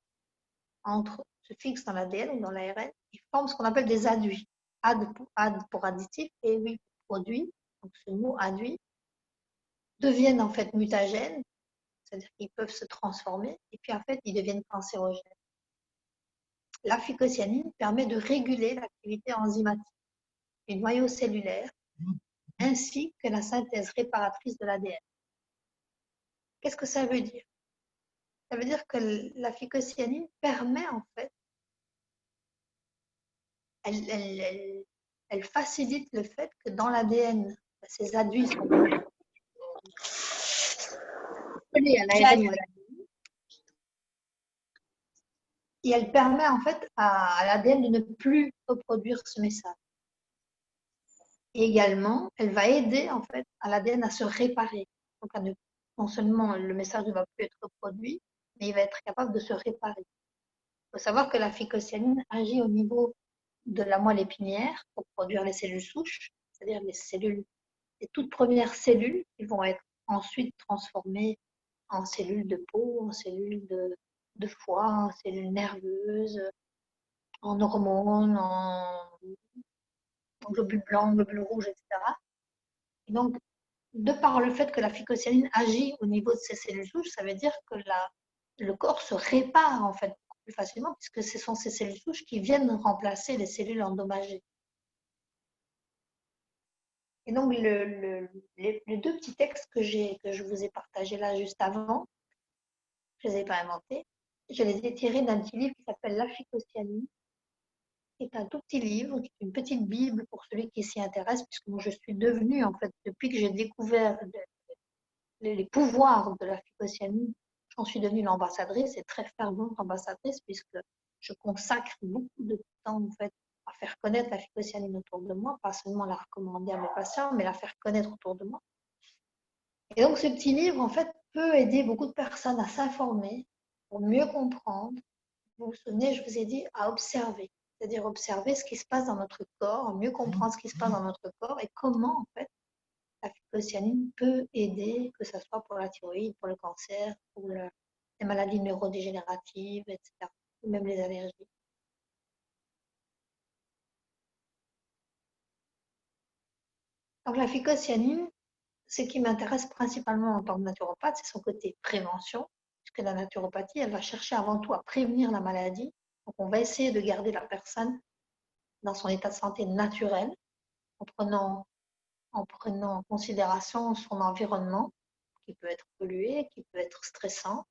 se fixent dans l'ADN ou dans l'ARN et forment ce qu'on appelle des adduits. Ad pour additif et oui pour produit. Donc ce mot adduit deviennent en fait mutagènes, c'est-à-dire qu'ils peuvent se transformer et puis en fait ils deviennent cancérogènes. La phycocyanine permet de réguler l'activité enzymatique du noyau cellulaire ainsi que la synthèse réparatrice de l'ADN. Qu'est-ce que ça veut dire? Ça veut dire que la phycocyanine permet en fait, elle facilite le fait que dans l'ADN, ces adduits sont collés à l'ARN ou à l'ADN et elle permet en fait à l'ADN de ne plus reproduire ce message. Et également, elle va aider en fait à l'ADN à se réparer. Donc, non seulement le message ne va plus être reproduit, mais il va être capable de se réparer. Il faut savoir que la phycocyanine agit au niveau de la moelle épinière pour produire les cellules souches, c'est-à-dire les toutes premières cellules qui vont être ensuite transformées en cellules de peau, en cellules de foie, en cellules nerveuses, en hormones, en globules blancs, globules rouges, etc. Et donc, de par le fait que la phycocyanine agit au niveau de ces cellules souches, ça veut dire que le corps se répare en fait beaucoup plus facilement puisque ce sont ces cellules souches qui viennent remplacer les cellules endommagées. Et donc, les deux petits textes que je vous ai partagés là juste avant, je ne les ai pas inventés. Je les ai tirés d'un petit livre qui s'appelle La phycocyanine, qui est un tout petit livre, qui est une petite Bible pour celui qui s'y intéresse, puisque moi je suis devenue, en fait, depuis que j'ai découvert les pouvoirs de la phycocyanine, j'en suis devenue l'ambassadrice et très fervente ambassadrice, puisque je consacre beaucoup de temps, en fait, à faire connaître la phycocyanine autour de moi, pas seulement la recommander à mes patients, mais la faire connaître autour de moi. Et donc, ce petit livre, en fait, peut aider beaucoup de personnes à s'informer pour mieux comprendre. Vous vous souvenez, je vous ai dit à observer, c'est-à-dire observer ce qui se passe dans notre corps, mieux comprendre ce qui se passe dans notre corps et comment, en fait, la phycocyanine peut aider, que ce soit pour la thyroïde, pour le cancer, pour les maladies neurodégénératives, etc., ou même les allergies. Donc, la phycocyanine, ce qui m'intéresse principalement en tant que naturopathe, c'est son côté prévention, puisque la naturopathie, elle va chercher avant tout à prévenir la maladie. Donc, on va essayer de garder la personne dans son état de santé naturel, en prenant en considération son environnement, qui peut être pollué, qui peut être stressant,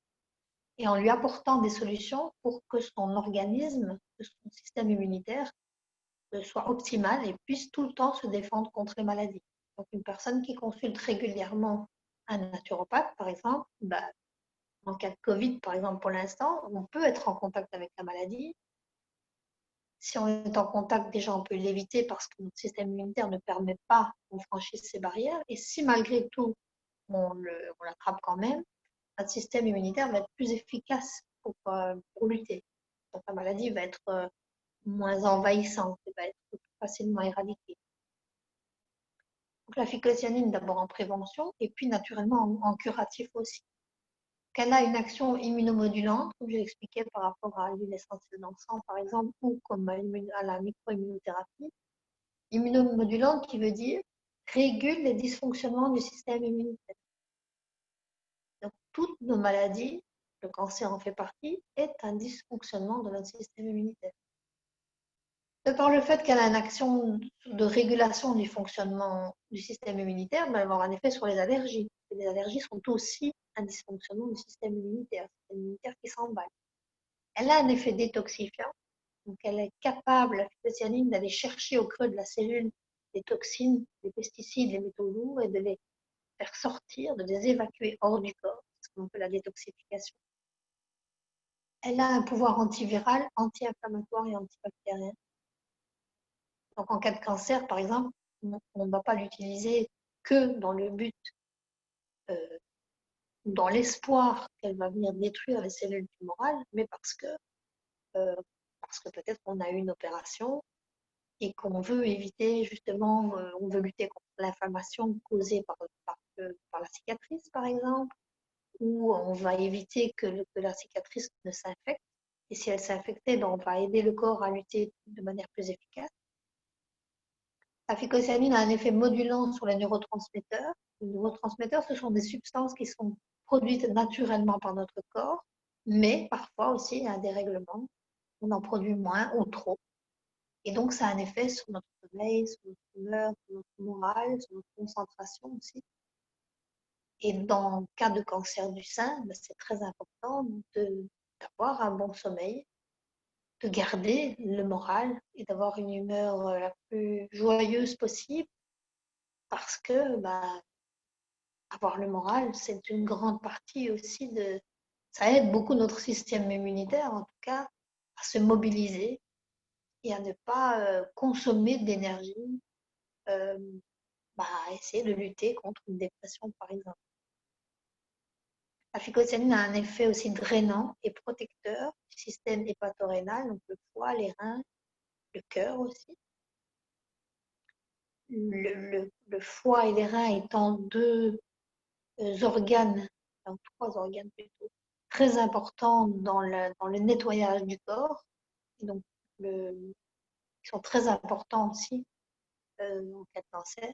et en lui apportant des solutions pour que son organisme, que son système immunitaire soit optimal et puisse tout le temps se défendre contre les maladies. Donc, une personne qui consulte régulièrement un naturopathe, par exemple, en cas de Covid, par exemple, pour l'instant, on peut être en contact avec la maladie. Si on est en contact, déjà, on peut l'éviter parce que notre système immunitaire ne permet pas qu'on franchisse ces barrières. Et si malgré tout, on l'attrape quand même, notre système immunitaire va être plus efficace pour lutter. Donc, la maladie va être moins envahissante et va être plus facilement éradiquée. Donc, la phycocyanine, d'abord en prévention et puis naturellement en curatif aussi. Qu'elle a une action immunomodulante, comme je l'expliquais par rapport à l'huile essentielle d'encens, par exemple, ou comme à la microimmunothérapie. Immunomodulante qui veut dire régule les dysfonctionnements du système immunitaire. Donc, toutes nos maladies, le cancer en fait partie, est un dysfonctionnement de notre système immunitaire. De par le fait qu'elle a une action de régulation du fonctionnement du système immunitaire, elle va avoir un effet sur les allergies. Et les allergies sont aussi un dysfonctionnement du système immunitaire qui s'emballe. Elle a un effet détoxifiant, donc elle est capable, la phycocyanine, d'aller chercher au creux de la cellule les toxines, les pesticides, les métaux lourds et de les faire sortir, de les évacuer hors du corps, ce qu'on appelle la détoxification. Elle a un pouvoir antiviral, anti-inflammatoire et antibactérien. Donc, en cas de cancer, par exemple, on ne va pas l'utiliser que dans le but, dans l'espoir qu'elle va venir détruire les cellules tumorales, mais parce que peut-être qu'on a eu une opération et qu'on veut éviter justement, on veut lutter contre l'inflammation causée par la cicatrice, par exemple, ou on va éviter que la cicatrice ne s'infecte. Et si elle s'infectait, on va aider le corps à lutter de manière plus efficace. La phycocyanine a un effet modulant sur les neurotransmetteurs. Les neurotransmetteurs, ce sont des substances qui sont produites naturellement par notre corps, mais parfois aussi, il y a un dérèglement. On en produit moins ou trop. Et donc, ça a un effet sur notre sommeil, sur notre humeur, sur notre morale, sur notre concentration aussi. Et dans le cas de cancer du sein, c'est très important d'avoir un bon sommeil, de garder le moral et d'avoir une humeur la plus joyeuse possible parce que avoir le moral, c'est une grande partie aussi ça aide beaucoup notre système immunitaire, en tout cas, à se mobiliser et à ne pas consommer d'énergie, à essayer de lutter contre une dépression, par exemple. La phycocyanine a un effet aussi drainant et protecteur du système hépatorénal, donc le foie, les reins, le cœur aussi. Le foie et les reins étant deux organes, donc trois organes plutôt, très importants dans le nettoyage du corps, et donc qui sont très importants aussi en cas de cancer.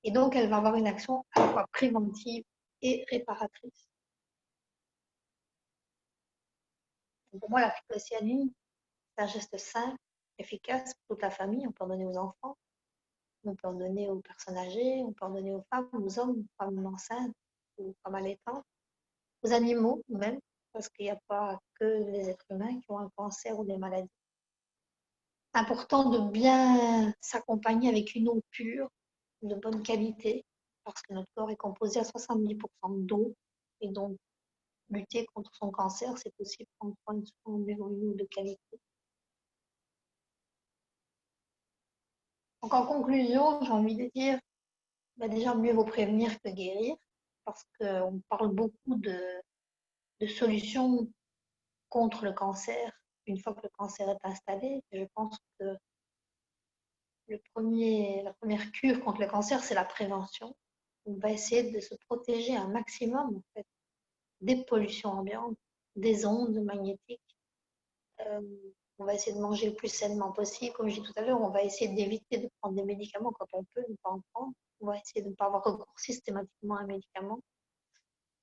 Et donc, elle va avoir une action à la fois préventive et réparatrice. Donc, pour moi, la phycocyanine, c'est un geste simple, efficace pour toute la famille. On peut en donner aux enfants, on peut en donner aux personnes âgées, on peut en donner aux femmes, aux hommes, aux femmes enceintes, aux femmes allaitantes, aux animaux même, parce qu'il n'y a pas que les êtres humains qui ont un cancer ou des maladies. Important de bien s'accompagner avec une eau pure, de bonne qualité, parce que notre corps est composé à 70% d'eau, et donc lutter contre son cancer, c'est aussi prendre soin de soi en buvant une eau de qualité. Donc en conclusion, j'ai envie de dire, déjà mieux vaut prévenir que guérir, parce qu'on parle beaucoup de solutions contre le cancer une fois que le cancer est installé. Je pense que la première cure contre le cancer, c'est la prévention. On va essayer de se protéger un maximum en fait, des pollutions ambiantes, des ondes magnétiques. Euh, on va essayer de manger le plus sainement possible. Comme je dis tout à l'heure, on va essayer d'éviter de prendre des médicaments quand on peut ne pas en prendre. On va essayer de ne pas avoir recours systématiquement à un médicament.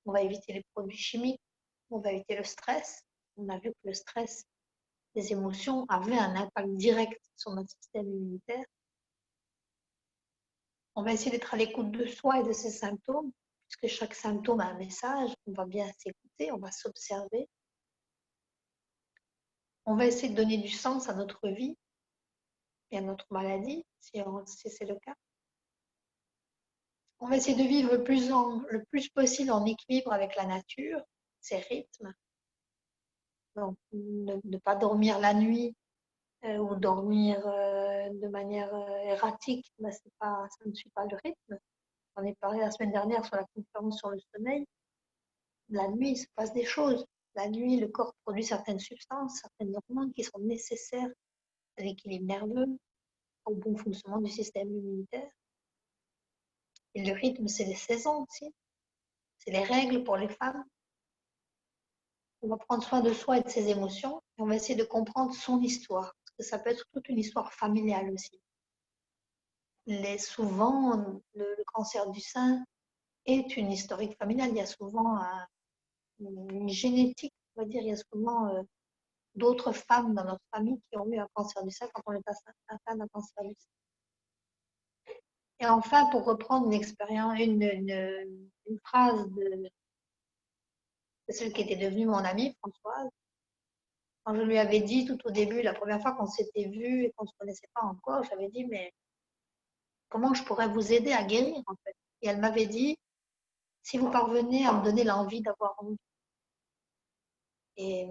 On va éviter les produits chimiques. On va éviter le stress. On a vu que le stress, les émotions avaient un impact direct sur notre système immunitaire. On va essayer d'être à l'écoute de soi et de ses symptômes, puisque chaque symptôme a un message. On va bien s'écouter, on va s'observer. On va essayer de donner du sens à notre vie et à notre maladie, si c'est le cas. On va essayer de vivre le plus possible en équilibre avec la nature, ses rythmes. Donc, ne pas dormir la nuit ou dormir de manière erratique, ben, ça ne suit pas le rythme. On est parlé la semaine dernière sur la conférence sur le sommeil. La nuit, il se passe des choses. La nuit, le corps produit certaines substances, certaines hormones qui sont nécessaires à l'équilibre nerveux, au bon fonctionnement du système immunitaire. Et le rythme, c'est les saisons aussi. C'est les règles pour les femmes. On va prendre soin de soi et de ses émotions et on va essayer de comprendre son histoire. Parce que ça peut être toute une histoire familiale aussi. Souvent, le cancer du sein est une historique familiale. Il y a souvent une génétique, on va dire. Il y a souvent d'autres femmes dans notre famille qui ont eu un cancer du sein quand on est atteint d'un cancer du sein. Et enfin, pour reprendre une phrase de celle qui était devenue mon amie, Françoise, quand je lui avais dit tout au début, la première fois qu'on s'était vu et qu'on ne se connaissait pas encore, j'avais dit, mais comment je pourrais vous aider à guérir en fait. Et elle m'avait dit, si vous parvenez à me donner l'envie d'avoir envie. Et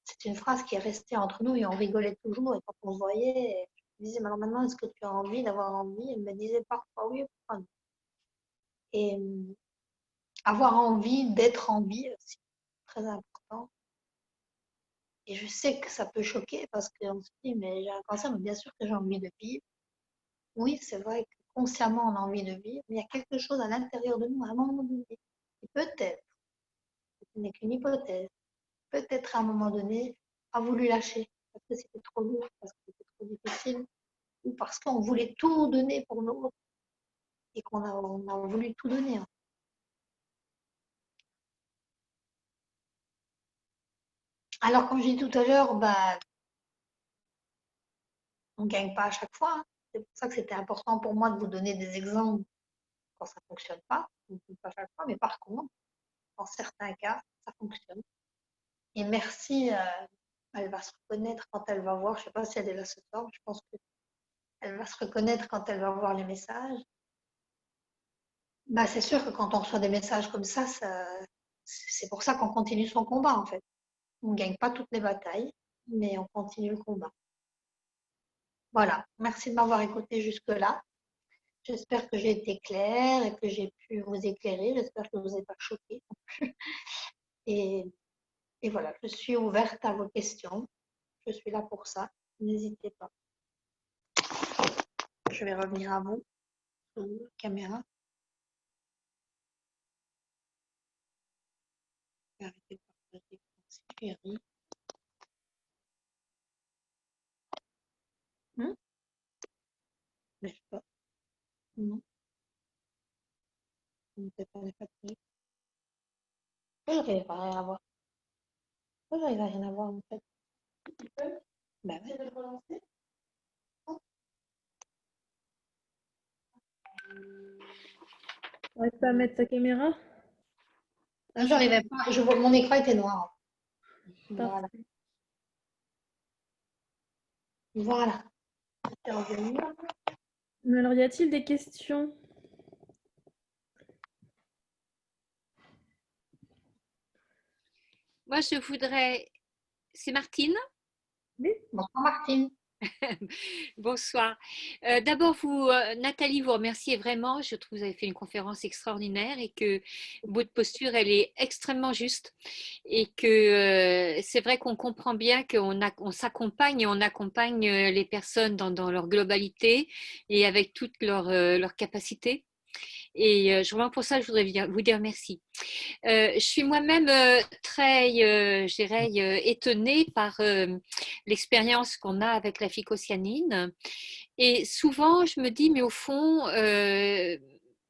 c'est une phrase qui est restée entre nous et on rigolait toujours. Et quand on se voyait, je me disais, mais alors maintenant, est-ce que tu as envie d'avoir envie? Elle me disait parfois oui, parfois non. Et avoir envie d'être en vie aussi, très important. Et je sais que ça peut choquer parce qu'on se dit, mais j'ai un cancer, mais bien sûr que j'ai envie de vivre. Oui, c'est vrai que consciemment, on a envie de vivre, mais il y a quelque chose à l'intérieur de nous, à un moment donné, qui peut-être, ce n'est qu'une hypothèse, peut-être à un moment donné, a voulu lâcher parce que c'était trop lourd, parce que c'était trop difficile, ou parce qu'on voulait tout donner pour nous et on a voulu tout donner. Alors, comme j'ai dit tout à l'heure, bah, on ne gagne pas à chaque fois. Hein. C'est pour ça que c'était important pour moi de vous donner des exemples quand ça ne fonctionne pas. On ne gagne pas à chaque fois, mais par contre, dans certains cas, ça fonctionne. Et merci, elle va se reconnaître quand elle va voir, je ne sais pas si elle est là ce soir, je pense qu'elle va se reconnaître quand elle va voir les messages. Bah, c'est sûr que quand on reçoit des messages comme ça c'est pour ça qu'on continue son combat en fait. On ne gagne pas toutes les batailles, mais on continue le combat. Voilà, merci de m'avoir écouté jusque-là. J'espère que j'ai été claire et que j'ai pu vous éclairer. J'espère que vous n'êtes pas choqués non plus. Et, et voilà, je suis ouverte à vos questions. Je suis là pour ça. N'hésitez pas. Je vais revenir à vous, sur la caméra. Arrêtez de partager quand chérie. Mais je sais pas. Non, on ne fait pas les fatigues. Je n'arrive pas à voir. Pourquoi j'arrive à rien avoir en fait? Bah ouais. T'arrives pas à mettre ta caméra? Non, j'arrivais pas. Mon écran était noir. Voilà. Parfait. Voilà. C'est revenu. Mais alors, y a-t-il des questions? Moi, je voudrais. C'est Martine. Oui. Bonsoir Martine. Bonsoir. D'abord, Nathalie, vous remerciez vraiment. Je trouve que vous avez fait une conférence extraordinaire et que votre posture, elle est extrêmement juste. Et que c'est vrai qu'on comprend bien on s'accompagne et on accompagne les personnes dans leur globalité et avec toutes leurs capacités. Et vraiment pour ça, je voudrais vous dire merci. Je suis moi-même très, je dirais, étonnée par l'expérience qu'on a avec la phycocyanine. Et souvent, je me dis, mais au fond,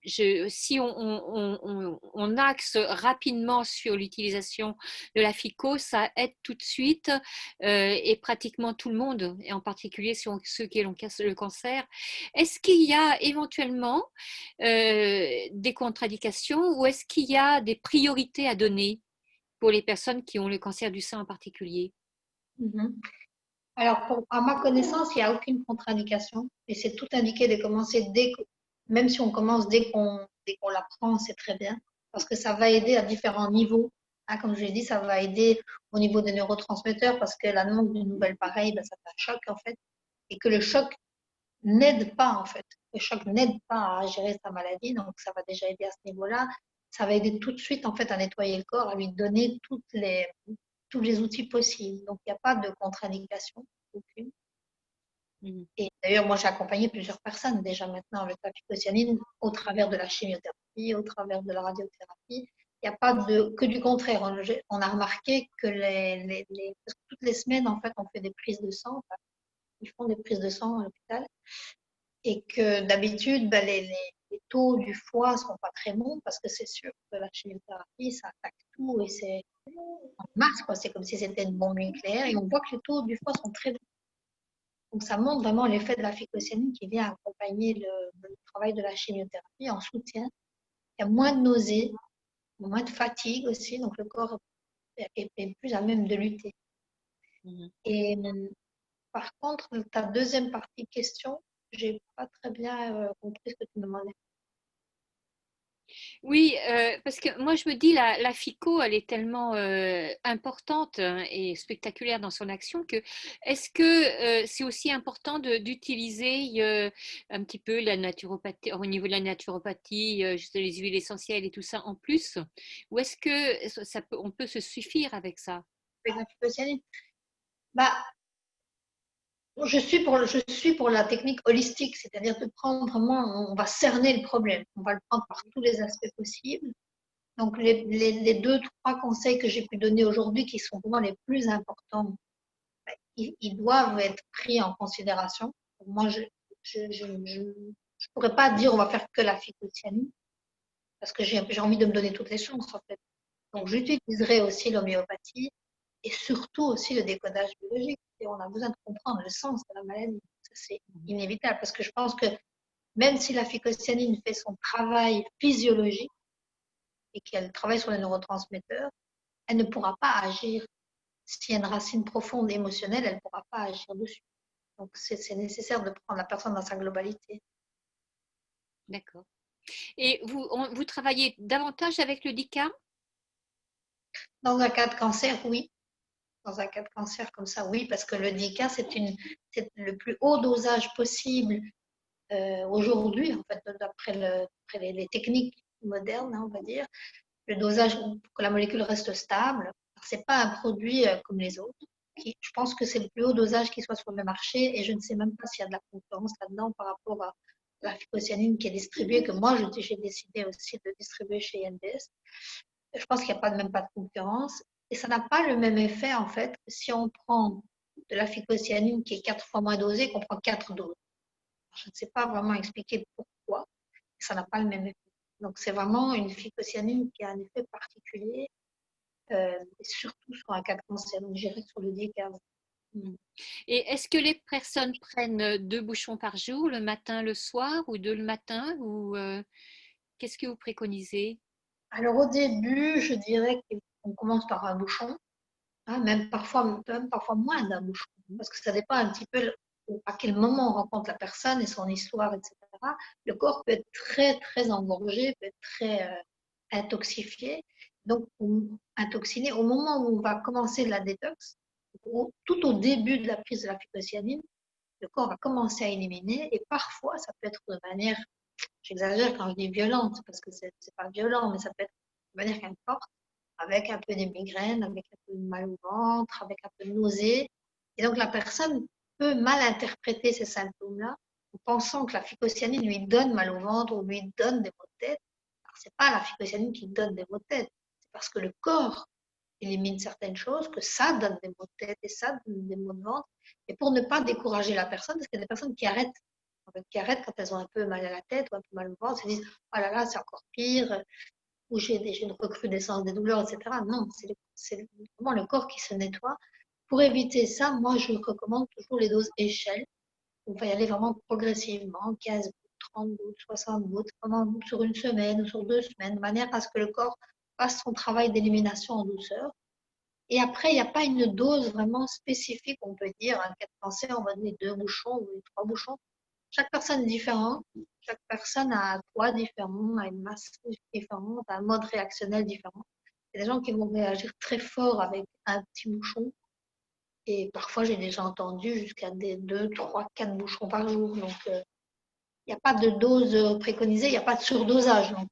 si on axe rapidement sur l'utilisation de la FICO, ça aide tout de suite et pratiquement tout le monde, et en particulier ceux qui ont le cancer. Est-ce qu'il y a éventuellement des contre-indications ou est-ce qu'il y a des priorités à donner pour les personnes qui ont le cancer du sein en particulier? Mhm. Alors, à ma connaissance, il n'y a aucune contre-indication et c'est tout indiqué de commencer même si on commence dès qu'on l'apprend, c'est très bien parce que ça va aider à différents niveaux. Hein, comme je l'ai dit, ça va aider au niveau des neurotransmetteurs parce que la manque d'une nouvelle pareille, ben, ça fait un choc en fait et que le choc n'aide pas en fait. Le choc n'aide pas à gérer sa maladie, donc ça va déjà aider à ce niveau-là. Ça va aider tout de suite en fait à nettoyer le corps, à lui donner tous les outils possibles. Donc il n'y a pas de contre-indication aucune. Mhm. Et d'ailleurs, moi j'ai accompagné plusieurs personnes déjà maintenant avec la phycocyanine au travers de la chimiothérapie, au travers de la radiothérapie. Il n'y a pas que du contraire. On a remarqué que parce que toutes les semaines, en fait, on fait des prises de sang. Enfin, ils font des prises de sang à l'hôpital et que d'habitude, ben, les taux du foie ne sont pas très bons parce que c'est sûr que la chimiothérapie, ça attaque tout et c'est en masse, quoi. C'est comme si c'était une bombe nucléaire et on voit que les taux du foie sont très bons. Donc ça montre vraiment l'effet de la phycocyanine qui vient accompagner le travail de la chimiothérapie en soutien. Il y a moins de nausées, moins de fatigue aussi, donc le corps est plus à même de lutter. Mhm. Et par contre, ta deuxième partie question, j'ai pas très bien compris ce que tu me demandais. Oui, parce que moi je me dis la FICO, elle est tellement importante et spectaculaire dans son action que est-ce que c'est aussi important d'utiliser un petit peu la naturopathie au niveau de la naturopathie, juste les huiles essentielles et tout ça en plus, ou est-ce que on peut se suffire avec ça? Avec la phycocyanine, bah, je suis pour la technique holistique, c'est-à-dire de prendre vraiment, on va cerner le problème, on va le prendre par tous les aspects possibles. Donc, les deux, trois conseils que j'ai pu donner aujourd'hui, qui sont vraiment les plus importants, ils doivent être pris en considération. Moi, je pourrais pas dire on va faire que la phycocyanine, parce que j'ai envie de me donner toutes les chances, en fait. Donc, j'utiliserai aussi l'homéopathie et surtout aussi le décodage biologique. Et on a besoin de comprendre le sens de la maladie. Ça, c'est inévitable, parce que je pense que même si la phycocyanine fait son travail physiologique et qu'elle travaille sur les neurotransmetteurs, elle ne pourra pas agir. S'il y a une racine profonde émotionnelle, elle ne pourra pas agir dessus. Donc, c'est nécessaire de prendre la personne dans sa globalité. D'accord. Et vous travaillez davantage avec le DICA? Dans un cas de cancer, oui. Dans un cas de cancer comme ça, oui, parce que le DICA, c'est le plus haut dosage possible aujourd'hui, en fait, d'après les techniques modernes, hein, on va dire. Le dosage pour que la molécule reste stable. Ce n'est pas un produit comme les autres. Je pense que c'est le plus haut dosage qui soit sur le marché et je ne sais même pas s'il y a de la concurrence là-dedans par rapport à la phycocyanine qui est distribuée, que moi j'ai décidé aussi de distribuer chez NDS. Je pense qu'il n'y a même pas de concurrence et ça n'a pas le même effet en fait que si on prend de la phycocyanine qui est 4 fois moins dosée, qu'on prend 4 doses. Je ne sais pas vraiment expliquer pourquoi, ça n'a pas le même effet. Donc c'est vraiment une phycocyanine qui a un effet particulier et surtout sur un cas de cancer, donc j'irai sur le DICA. Et est-ce que les personnes prennent 2 bouchons par jour, le matin, le soir, ou 2 le matin, ou qu'est-ce que vous préconisez? Alors au début, je dirais qu'on commence par un bouchon, hein, même parfois moins d'un bouchon, parce que ça dépend un petit peu à quel moment on rencontre la personne et son histoire, etc. Le corps peut être très, très engorgé, peut être très intoxifié. Donc, intoxiné, au moment où on va commencer la détox, tout au début de la prise de la phycocyanine, le corps va commencer à éliminer et parfois, ça peut être de manière, j'exagère quand je dis violente, parce que c'est pas violent, mais ça peut être de manière quand même forte, avec un peu des migraines, avec un peu de mal au ventre, avec un peu de nausée. Et donc, la personne peut mal interpréter ces symptômes-là en pensant que la phycocyanine lui donne mal au ventre ou lui donne des maux de tête. Alors, ce n'est pas la phycocyanine qui donne des maux de tête, c'est parce que le corps élimine certaines choses que ça donne des maux de tête et ça donne des maux de ventre. Et pour ne pas décourager la personne, parce qu'il y a des personnes qui arrêtent, quand elles ont un peu mal à la tête ou un peu mal au ventre, se disent « Oh là là, c'est encore pire », ou j'ai une recrudescence des douleurs, etc. Non, c'est vraiment le corps qui se nettoie. Pour éviter ça, moi, je recommande toujours les doses échelles. On va y aller vraiment progressivement, 15 gouttes, 30 gouttes, 60 gouttes, sur une semaine ou sur 2 semaines, de manière à ce que le corps fasse son travail d'élimination en douceur. Et après, il n'y a pas une dose vraiment spécifique, on peut dire, un cas de cancer, on va donner 2 bouchons ou 3 bouchons. Chaque personne est différente, chaque personne a un poids différent, a une masse différente, a un mode réactionnel différent. Il y a des gens qui vont réagir très fort avec un petit bouchon. Et parfois, j'ai déjà entendu jusqu'à des 2, 3, 4 bouchons par jour. Donc, il n'y a pas de dose préconisée, il n'y a pas de surdosage. Donc,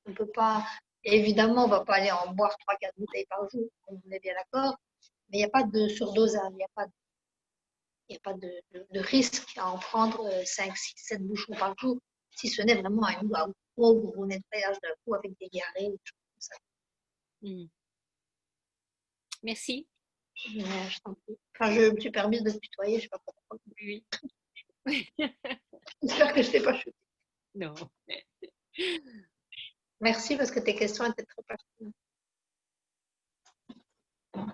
on peut pas, évidemment, on ne va pas aller en boire 3, 4 bouteilles par jour, on est bien d'accord. Mais il n'y a pas de surdosage, il n'y a pas de risque à en prendre 5, 6, 7 bouchons par jour, si ce n'est vraiment un gros nettoyage d'un coup avec des diarrhées ou des choses comme ça. Merci. Je t'en prie. Enfin, je me suis permise de te tutoyer, je ne sais pas pourquoi. Oui. J'espère que je ne t'ai pas chuté. Non. Merci parce que tes questions étaient très pertinentes. Je ne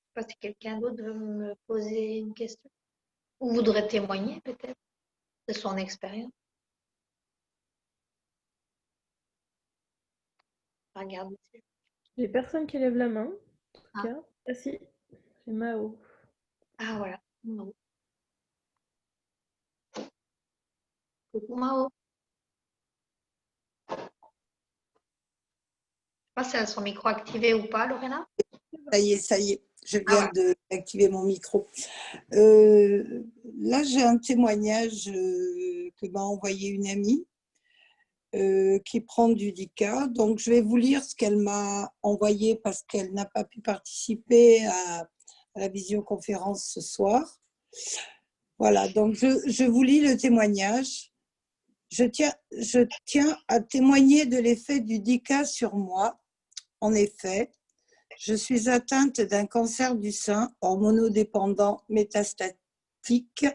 sais pas si quelqu'un d'autre veut me poser une question ou voudrait témoigner peut-être de son expérience. Regarde ici. J'ai personne qui lève la main, en tout Ah. cas. Ah si, c'est Mao. Ah voilà. Mao. Coucou Mao. Je ne sais pas si elle a son micro activé ou pas, Lorena. Ça y est, je Ah, viens voilà. d'activer mon micro. Là, j'ai un témoignage que m'a envoyé une amie qui prend du DICA. Donc, je vais vous lire ce qu'elle m'a envoyé parce qu'elle n'a pas pu participer à la visioconférence ce soir. Voilà, donc je vous lis le témoignage. Je tiens à témoigner de l'effet du DICA sur moi. En effet, je suis atteinte d'un cancer du sein hormonodépendant métastatique.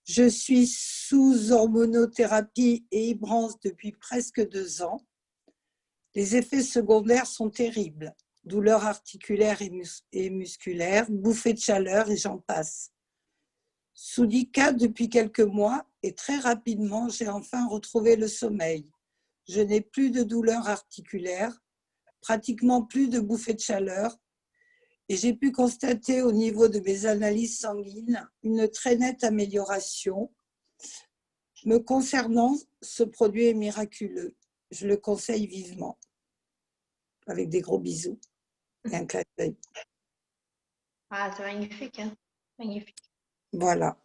Je suis sous hormonothérapie et Ibrance depuis presque 2 ans. Les effets secondaires sont terribles. Douleurs articulaires et musculaires, bouffées de chaleur et j'en passe. Sous DICA depuis quelques mois et très rapidement, j'ai enfin retrouvé le sommeil. Je n'ai plus de douleurs articulaires, pratiquement plus de bouffées de chaleur et j'ai pu constater au niveau de mes analyses sanguines une très nette amélioration. Me concernant, ce produit est miraculeux. Je le conseille vivement. Avec des gros bisous et un clin d'œil. Ah, c'est magnifique, hein. Magnifique. Voilà.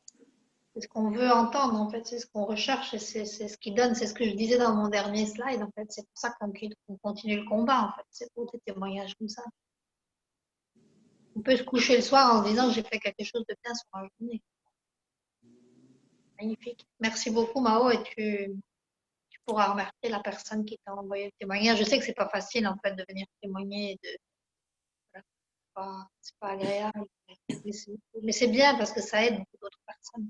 C'est ce qu'on veut entendre, en fait, c'est ce qu'on recherche, et c'est ce qui donne, c'est ce que je disais dans mon dernier slide, en fait, c'est pour ça qu'on continue le combat, en fait, c'est pour des témoignages comme ça. On peut se coucher le soir en se disant que j'ai fait quelque chose de bien sur ma journée. Magnifique. Merci beaucoup, Mao, et tu pourras remercier la personne qui t'a envoyé le témoignage. Je sais que c'est pas facile, en fait, de venir témoigner, voilà, c'est pas agréable, mais c'est bien parce que ça aide beaucoup d'autres personnes.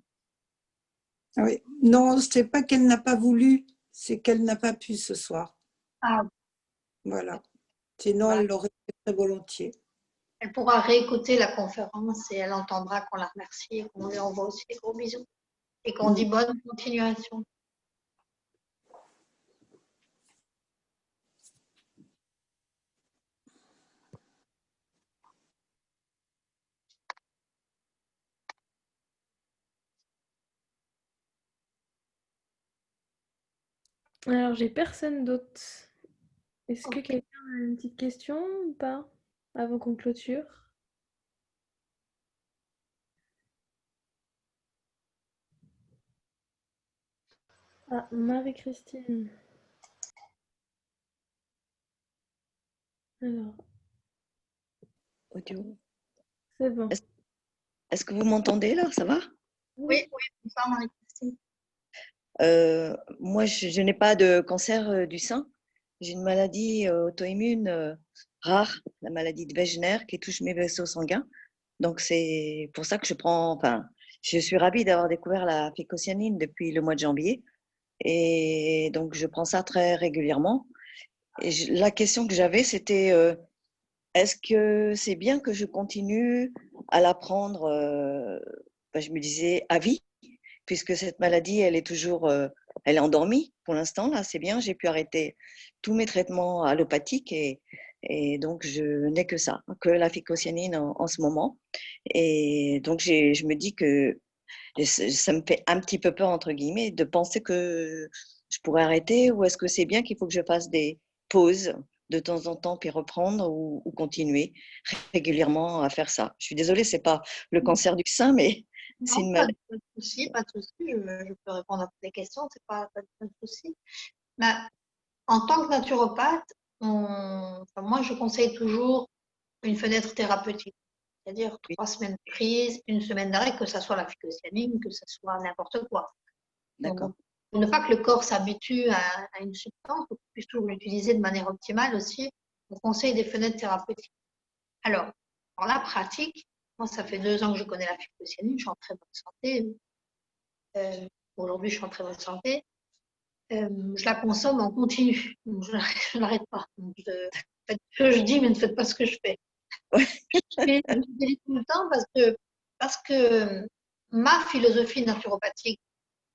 Oui. Non, ce n'est pas qu'elle n'a pas voulu, c'est qu'elle n'a pas pu ce soir. Ah, Voilà. Sinon, bah, elle l'aurait fait très volontiers. elle pourra réécouter la conférence et elle entendra qu'on la remercie et qu'on lui envoie aussi des gros bisous et qu'on dit bonne continuation. Alors, j'ai personne d'autre. Est-ce que Ok. quelqu'un a une petite question ou pas avant qu'on clôture? Ah, Marie-Christine. Alors, Audio. c'est bon. Est-ce que vous m'entendez là? Ça va? Oui, oui, bonsoir Marie-Christine. Moi, je n'ai pas de cancer du sein. J'ai une maladie auto-immune rare, la maladie de Wegener, qui touche mes vaisseaux sanguins. Donc, c'est pour ça que je suis ravie d'avoir découvert la phycocyanine depuis le mois de janvier. Et donc, je prends ça très régulièrement. Et la question que j'avais, c'était est-ce que c'est bien que je continue à la prendre, je me disais, à vie, puisque cette maladie, elle est toujours, elle est endormie pour l'instant, là, c'est bien, j'ai pu arrêter tous mes traitements allopathiques et donc je n'ai que ça, que la phycocyanine en ce moment. Et donc je me dis que ça me fait un petit peu peur, entre guillemets, de penser que je pourrais arrêter ou est-ce que c'est bien qu'il faut que je fasse des pauses de temps en temps puis reprendre ou continuer régulièrement à faire ça. Je suis désolée, c'est pas le cancer du sein, mais c'est Non, une pas maladie. de souci, pas de souci. Je peux répondre à toutes les questions, c'est pas de souci. Mais en tant que naturopathe, moi, je conseille toujours une fenêtre thérapeutique, c'est-à-dire Oui, 3 semaines de prise, 1 semaine d'arrêt, que ce soit la phycocyanine, que ce soit n'importe quoi. d'accord. Donc, pour ne pas que le corps s'habitue à une substance, pour qu'on puisse toujours l'utiliser de manière optimale aussi, on conseille des fenêtres thérapeutiques. Alors, dans la pratique, moi, ça fait 2 ans que je connais la phycocyanine, je suis en très bonne santé. Aujourd'hui, je suis en très bonne santé. Je la consomme en continu, donc je n'arrête pas. Donc, faites ce que je dis, mais ne faites pas ce que je fais. Ouais. Je dis tout le temps parce que ma philosophie naturopathique,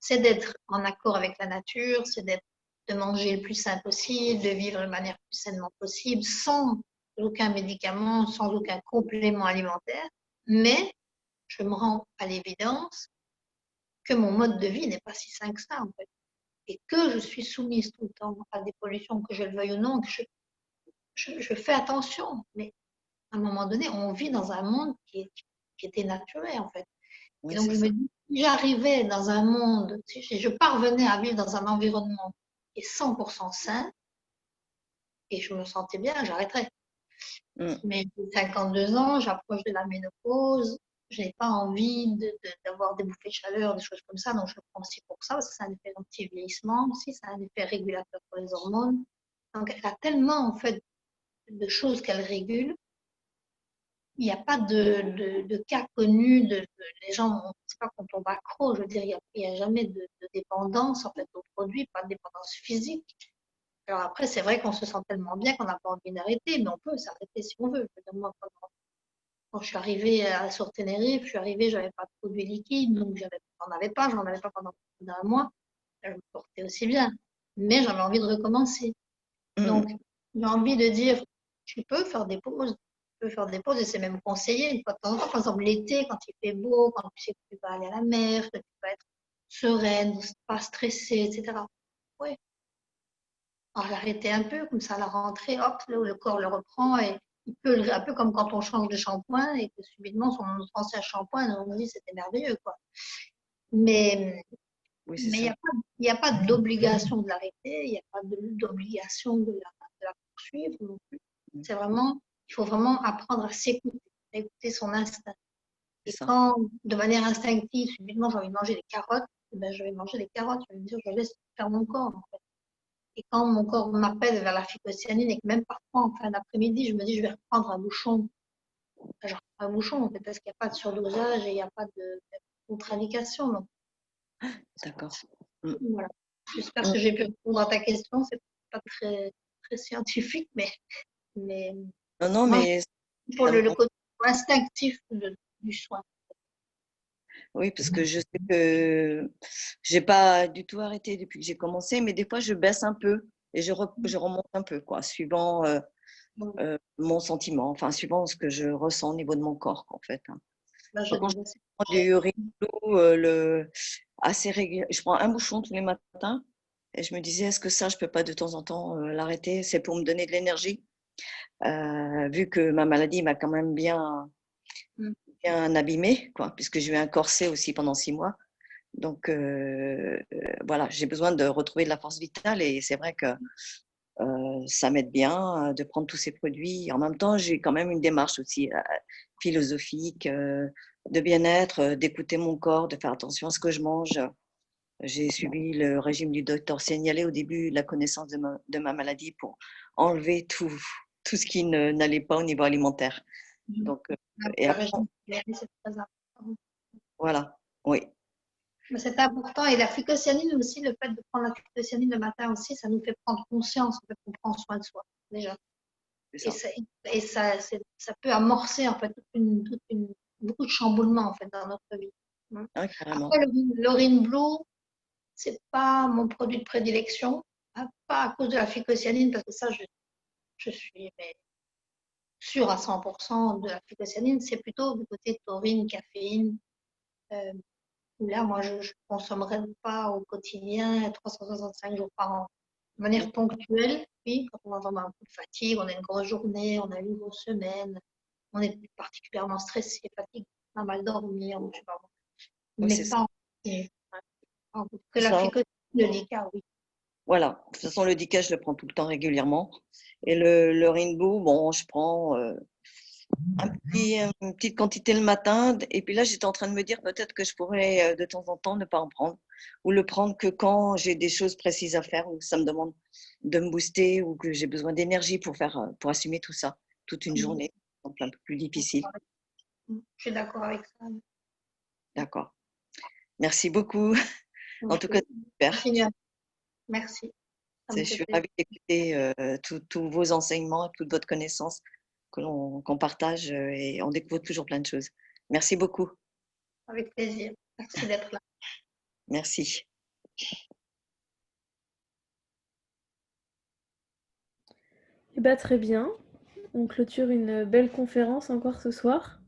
c'est d'être en accord avec la nature, c'est de manger le plus sain possible, de vivre de manière le plus sainement possible, sans aucun médicament, sans aucun complément alimentaire. Mais je me rends à l'évidence que mon mode de vie n'est pas si sain que ça, en fait. Et que je suis soumise tout le temps à des pollutions, que je le veuille ou non, que je fais attention. Mais à un moment donné, on vit dans un monde qui est dénaturé, en fait. Et Oui, donc, c'est je ça. me dis, si j'arrivais dans un monde, si je parvenais à vivre dans un environnement qui est 100% sain, et je me sentais bien, j'arrêterais. Mm. Mais j'ai 52 ans, j'approche de la ménopause, je n'ai pas envie d'avoir des bouffées de chaleur, des choses comme ça, donc je le prends aussi pour ça, parce que ça a un effet anti-vieillissement aussi, ça a un effet régulateur pour les hormones. Donc, elle a tellement, en fait, de choses qu'elle régule. Il n'y a pas de cas connus, les gens, c'est pas qu'on tombe accro, je veux dire, il y a jamais de dépendance, en fait, au produit, pas de dépendance physique. Alors après, c'est vrai qu'on se sent tellement bien qu'on n'a pas envie d'arrêter, mais on peut s'arrêter si on veut. Je veux dire, moi, quand je suis arrivée sur Tenerife, je suis arrivée, j'avais pas de produits liquides, donc j'en avais pas pendant un mois. Je me portais aussi bien, mais j'avais envie de recommencer. Mm. Donc, j'ai envie de dire, tu peux faire des pauses, et c'est même conseillé une fois de temps en temps. Par exemple, l'été, quand il fait beau, quand tu sais que tu vas aller à la mer, que tu vas être sereine, pas stressée, etc. Oui, alors l'arrêter un peu, comme ça, à la rentrée, hop, le corps le reprend et il peut, un peu comme quand on change de shampoing et que subitement son ancien shampoing, on dit c'était merveilleux, quoi. Mais Oui, c'est mais ça. il y a pas d'obligation de l'arrêter, il n'y a pas d'obligation de la poursuivre non plus. Mm. C'est vraiment, il faut vraiment apprendre à s'écouter, à écouter son instinct. C'est Et ça. quand, de manière instinctive, subitement, j'ai envie de manger des carottes, eh ben, je vais manger des carottes. Je vais me dire, je laisse faire mon corps, en fait. Et quand mon corps m'appelle vers la phycocyanine et que même parfois, en fin d'après-midi, je me dis, je vais reprendre un bouchon. Je reprends un bouchon, en fait, parce qu'il n'y a pas de surdosage et il n'y a pas de contre-indication. Donc, D'accord. Mm. voilà. J'espère Mm. que j'ai pu répondre à ta question. C'est pas très très scientifique, mais Non, non, moi, mais pour le côté instinctif du soin. oui, parce que je sais que j'ai pas du tout arrêté depuis que j'ai commencé, mais des fois je baisse un peu et je remonte un peu, quoi, suivant mon sentiment, enfin suivant ce que je ressens au niveau de mon corps, en fait. Hein. Bah, Donc, quand je sais. prends du Rinlo, assez régulièrement, je prends un bouchon tous les matins et je me disais, est-ce que ça, je peux pas de temps en temps l'arrêter? C'est pour me donner de l'énergie, vu que ma maladie m'a quand même bien abîmée, quoi, puisque j'ai eu un corset aussi pendant 6 mois. Donc, voilà, j'ai besoin de retrouver de la force vitale et c'est vrai que ça m'aide bien de prendre tous ces produits. En même temps, j'ai quand même une démarche aussi philosophique de bien-être, d'écouter mon corps, de faire attention à ce que je mange. J'ai suivi le régime du docteur Signalé au début de la connaissance de ma maladie pour enlever tout ce qui n'allait pas au niveau alimentaire. Donc, et La après, région c'est très important. voilà, oui. Mais c'est important. Et la phycocyanine aussi, le fait de prendre la phycocyanine le matin aussi, ça nous fait prendre conscience en fait, qu'on prend soin de soi, déjà. C'est ça. Et ça peut amorcer en fait beaucoup de chamboulements en fait dans notre vie. Ah, carrément. Après, l'urine blue, c'est pas mon produit de prédilection, hein, pas à cause de la phycocyanine, parce que ça, je suis sûre à 100% de la phycocyanine. C'est plutôt du côté taurine, caféine. Où là, moi, je ne consommerai pas au quotidien 365 jours par an. De manière ponctuelle, oui, quand on a vraiment un peu de fatigue, on a une grosse journée, on a une grosse semaine, on est particulièrement stressé, fatigué, on a mal dormi, je sais pas. Oui, c'est Mais ça. pas que la phycocyanine, le Lyca, oui. Voilà. De toute façon, le Dica, je le prends tout le temps régulièrement. Et le Rainbow, bon, je prends une petite quantité le matin. Et puis là, j'étais en train de me dire peut-être que je pourrais de temps en temps ne pas en prendre. Ou le prendre que quand j'ai des choses précises à faire, ou ça me demande de me booster, ou que j'ai besoin d'énergie pour assumer tout ça, toute une journée, donc un peu plus difficile. Je suis d'accord avec ça. D'accord. Merci beaucoup. En tout cas, super. Merci. Je suis ravie d'écouter tous vos enseignements, toute votre connaissance qu'on partage et on découvre toujours plein de choses. Merci beaucoup. Avec plaisir. Merci d'être là. Merci. Eh ben, très bien. On clôture une belle conférence encore ce soir.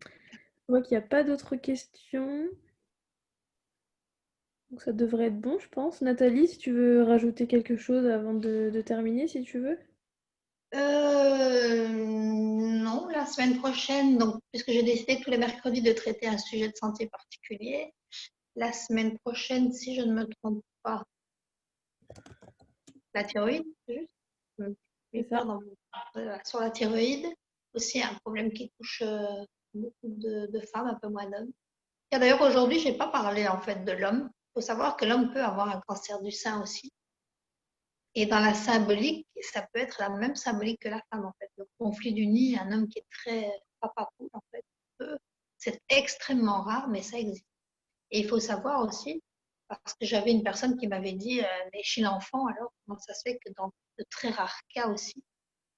Je vois qu'il n'y a pas d'autres questions. Donc ça devrait être bon, je pense. Nathalie, si tu veux rajouter quelque chose avant de terminer, si tu veux. Non, la semaine prochaine, donc, puisque j'ai décidé tous les mercredis de traiter un sujet de santé particulier, la semaine prochaine, si je ne me trompe pas, la thyroïde, juste. Sur la thyroïde, aussi un problème qui touche beaucoup de femmes, un peu moins d'hommes. Et d'ailleurs, aujourd'hui, je n'ai pas parlé en fait de l'homme. Il faut savoir que l'homme peut avoir un cancer du sein aussi. Et dans la symbolique, ça peut être la même symbolique que la femme, en fait. Le conflit du nid, un homme qui est très papa-poule, en fait. C'est extrêmement rare, mais ça existe. Et il faut savoir aussi, parce que j'avais une personne qui m'avait dit, mais chez l'enfant, alors, comment ça se fait que dans de très rares cas aussi,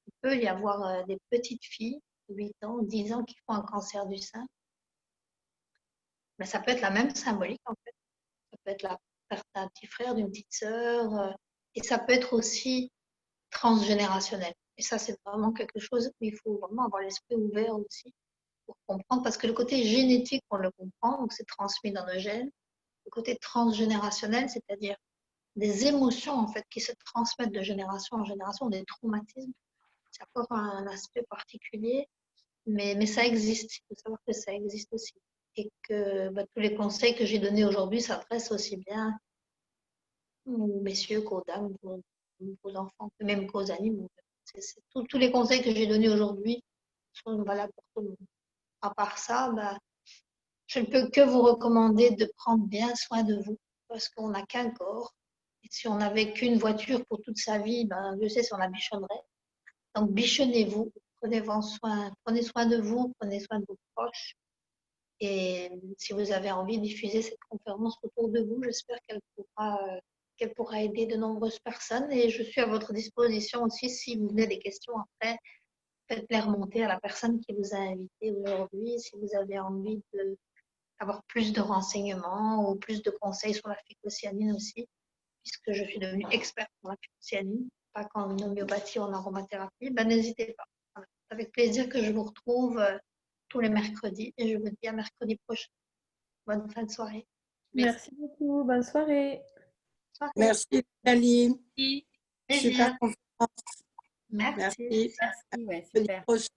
il peut y avoir des petites filles, 8 ans, 10 ans, qui font un cancer du sein. Mais ça peut être la même symbolique, en fait. Ça peut être la perte d'un petit frère, d'une petite sœur, et ça peut être aussi transgénérationnel. Et ça, c'est vraiment quelque chose où il faut vraiment avoir l'esprit ouvert aussi pour comprendre, parce que le côté génétique, on le comprend, donc c'est transmis dans nos gènes. Le côté transgénérationnel, c'est-à-dire des émotions en fait qui se transmettent de génération en génération, des traumatismes, c'est encore un aspect particulier, mais ça existe. Il faut savoir que ça existe aussi. Et que tous les conseils que j'ai donnés aujourd'hui s'adressent aussi bien aux messieurs qu'aux dames, aux enfants, même qu'aux animaux. Tous les conseils que j'ai donnés aujourd'hui sont valables pour tout le monde. À part ça, je ne peux que vous recommander de prendre bien soin de vous parce qu'on n'a qu'un corps. Et si on n'avait qu'une voiture pour toute sa vie, je sais si on la bichonnerait. Donc bichonnez-vous, prenez soin de vous, prenez soin de vos proches. Et si vous avez envie de diffuser cette conférence autour de vous, j'espère qu'elle pourra qu'elle pourra aider de nombreuses personnes. Et je suis à votre disposition aussi si vous avez des questions après. Faites-les remonter à la personne qui vous a invité aujourd'hui. Si vous avez envie d'avoir plus de renseignements ou plus de conseils sur la phycocyanine aussi, puisque je suis devenue experte en la phycocyanine, pas qu'en homéopathie ou en aromathérapie, ben, n'hésitez pas. Voilà. C'est avec plaisir que je vous retrouve tous les mercredis et je vous dis à mercredi prochain. Bonne fin de soirée. Merci beaucoup. Bonne soirée. Soirée. Merci, Nathalie. Merci. Super Plaisir. conférence. Merci. Merci. Merci, ouais, À la super. prochaine.